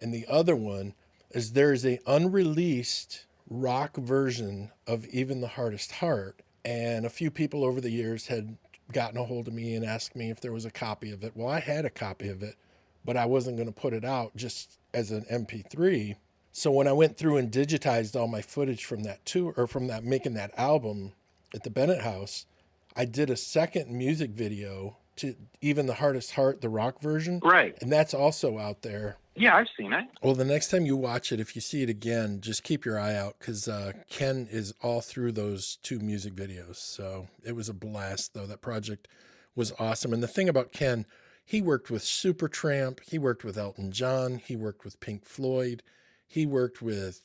And the other one is there's a unreleased rock version of Even the Hardest Heart, and a few people over the years had gotten a hold of me and asked me if there was a copy of it. Well, I had a copy of it, but I wasn't going to put it out just as an MP3. So when I went through and digitized all my footage from that tour, or from that making that album at the Bennett House, I did a second music video to Even the Hardest Heart, the rock version. Right. And that's also out there. Yeah, I've seen it. Well, the next time you watch it, if you see it again, just keep your eye out, because Ken is all through those 2 music videos. So it was a blast, though. That project was awesome. And the thing about Ken, he worked with Supertramp, he worked with Elton John, he worked with Pink Floyd, he worked with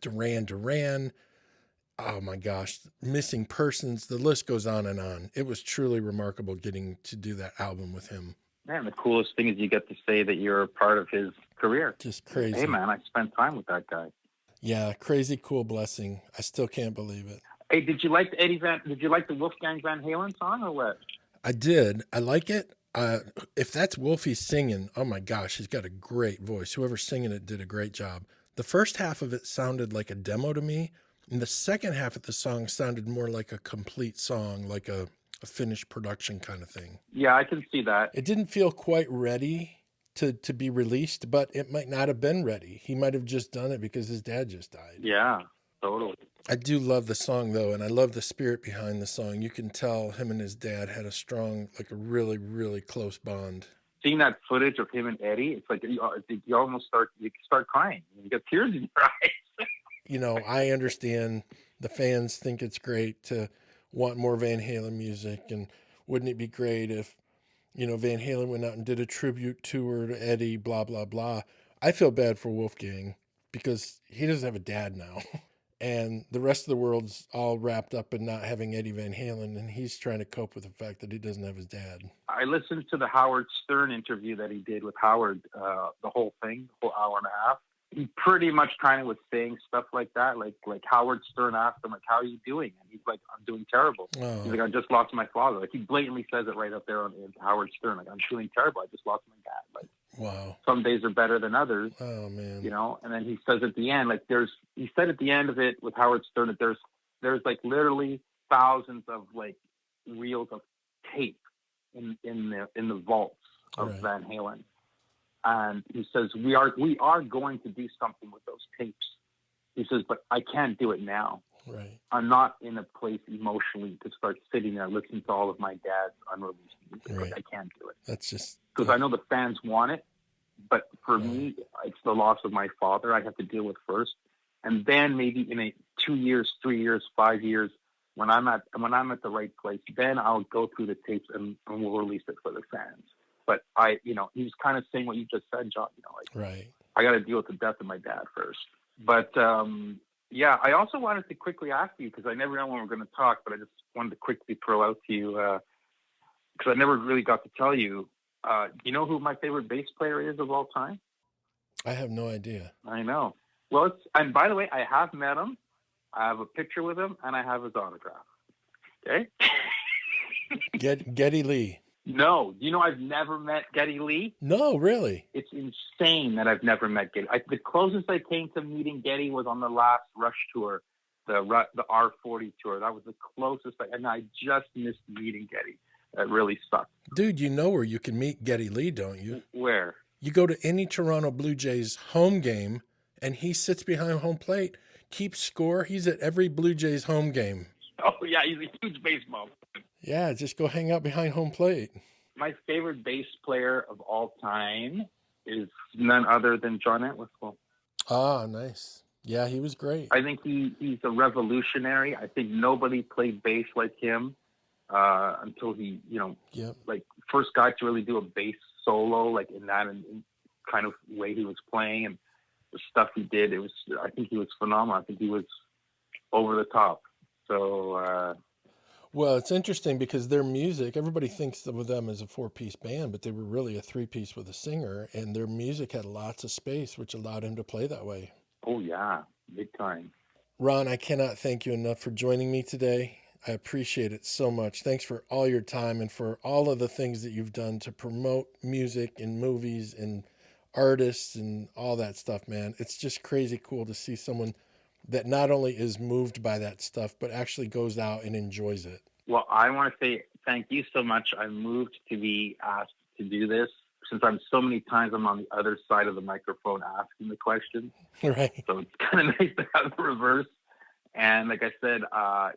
Duran Duran. Oh my gosh, Missing Persons, the list goes on and on. It was truly remarkable getting to do that album with him. Man, the coolest thing is you get to say that you're a part of his career. Just crazy. Hey, man, I spent time with that guy. Yeah, crazy cool blessing. I still can't believe it. Hey, did you like the Wolfgang Van Halen song or what? I did. I like it. If that's Wolfie singing, oh my gosh, he's got a great voice. Whoever's singing it did a great job. The first half of it sounded like a demo to me, and the second half of the song sounded more like a complete song, like a finished production kind of thing. Yeah, I can see that. It didn't feel quite ready to be released, but it might not have been ready. He might have just done it because his dad just died. Yeah, totally. I do love the song, though, and I love the spirit behind the song. You can tell him and his dad had a strong, like a really, really close bond. Seeing that footage of him and Eddie, it's like you almost start crying. You get tears in your eyes. You know, I understand the fans think it's great to want more Van Halen music, and wouldn't it be great if, you know, Van Halen went out and did a tribute tour to Eddie, blah, blah, blah. I feel bad for Wolfgang because he doesn't have a dad now. And the rest of the world's all wrapped up in not having Eddie Van Halen, and he's trying to cope with the fact that he doesn't have his dad. I listened to the Howard Stern interview that he did with Howard, the whole thing, the whole hour and a half. He pretty much kind of was saying stuff like that, like Howard Stern asked him, like, how are you doing? And he's like, I'm doing terrible. Oh. He's like, I just lost my father. Like, he blatantly says it right up there on Howard Stern, like, I'm doing terrible. I just lost my dad. Like, wow. Some days are better than others. Oh, man. You know, and then he says at the end, like, he said at the end of it with Howard Stern that there's like literally thousands of like reels of tape in the vaults of Right. Van Halen. And he says, we are going to do something with those tapes. He says, but I can't do it now. Right. I'm not in a place emotionally to start sitting there listening to all of my dad's unreleased music. Right. Like, I can't do it. That's just... Because I know the fans want it, but for me, it's the loss of my father I have to deal with first. And then maybe in 2 years, 3 years, 5 years, when I'm at the right place, then I'll go through the tapes and we'll release it for the fans. But he was kind of saying what you just said, John. You know, like, Right. I got to deal with the death of my dad first. But yeah, I also wanted to quickly ask you, because I never know when we're going to talk, but I just wanted to quickly throw out to you because I never really got to tell you. You know who my favorite bass player is of all time? I have no idea. I know. Well, and by the way, I have met him. I have a picture with him, and I have his autograph. Okay. Geddy Lee. No, you know I've never met Geddy Lee. No, really? It's insane that I've never met Geddy. The closest I came to meeting Geddy was on the last Rush tour, the R40 tour. That was the closest, and I just missed meeting Geddy. That really sucked. Dude, you know where you can meet Geddy Lee, don't you? Where? You go to any Toronto Blue Jays home game, and he sits behind home plate, keeps score. He's at every Blue Jays home game. Oh, yeah, he's a huge baseball. Yeah, just go hang out behind home plate. My favorite bass player of all time is none other than John Entwistle. Ah, nice. Yeah, he was great. I think he's a revolutionary. I think nobody played bass like him until he, Yep. like first guy to really do a bass solo, like in that kind of way he was playing and the stuff he did. I think he was phenomenal. I think he was over the top. So, Well, it's interesting because their music, everybody thinks of them as a four-piece band, but they were really a three-piece with a singer, and their music had lots of space, which allowed him to play that way. Oh yeah, big time. Ron, I cannot thank you enough for joining me today. I appreciate it so much. Thanks for all your time and for all of the things that you've done to promote music and movies and artists and all that stuff, man. It's just crazy cool to see someone that not only is moved by that stuff, but actually goes out and enjoys it. Well, I want to say thank you so much. I'm moved to be asked to do this since I'm so many times I'm on the other side of the microphone asking the question. Right. So it's kind of nice to have the reverse. And like I said, I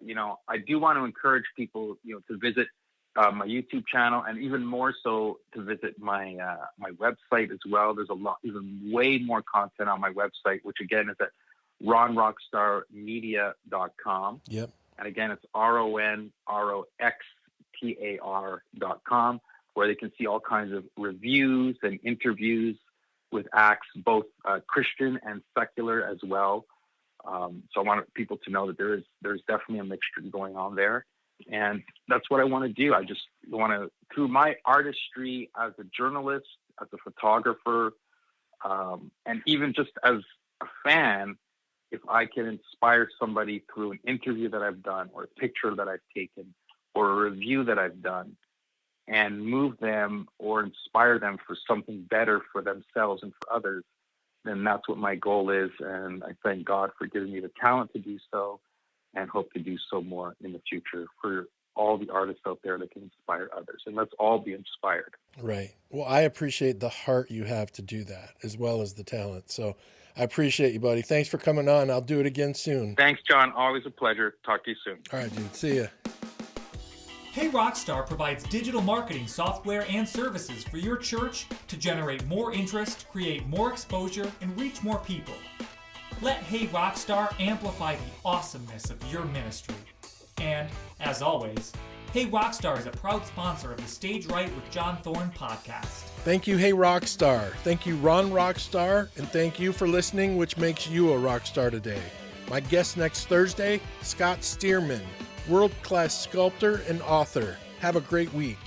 do want to encourage people, to visit my YouTube channel, and even more so to visit my my website as well. There's a lot, even way more content on my website, which again is at ronroxtarmedia.com. Yep. And again, it's RONROXTAR.com, where they can see all kinds of reviews and interviews with acts, both Christian and secular as well. So I want people to know that there's definitely a mixture going on there. And that's what I want to do. I just want to, through my artistry as a journalist, as a photographer, and even just as a fan, if I can inspire somebody through an interview that I've done, or a picture that I've taken, or a review that I've done, and move them or inspire them for something better for themselves and for others, then that's what my goal is. And I thank God for giving me the talent to do so, and hope to do so more in the future for all the artists out there that can inspire others. And let's all be inspired. Right. Well, I appreciate the heart you have to do that, as well as the talent. So I appreciate you, buddy. Thanks for coming on. I'll do it again soon. Thanks, John. Always a pleasure. Talk to you soon. All right, dude. See ya. Hey Rockstar provides digital marketing software and services for your church to generate more interest, create more exposure, and reach more people. Let Hey Rockstar amplify the awesomeness of your ministry. And, as always, Hey Rockstar is a proud sponsor of the Stage Right with John Thorne podcast. Thank you, Hey Rockstar. Thank you, Ron Roxtar. And thank you for listening, which makes you a rock star today. My guest next Thursday, Scott Stearman, world-class sculptor and author. Have a great week.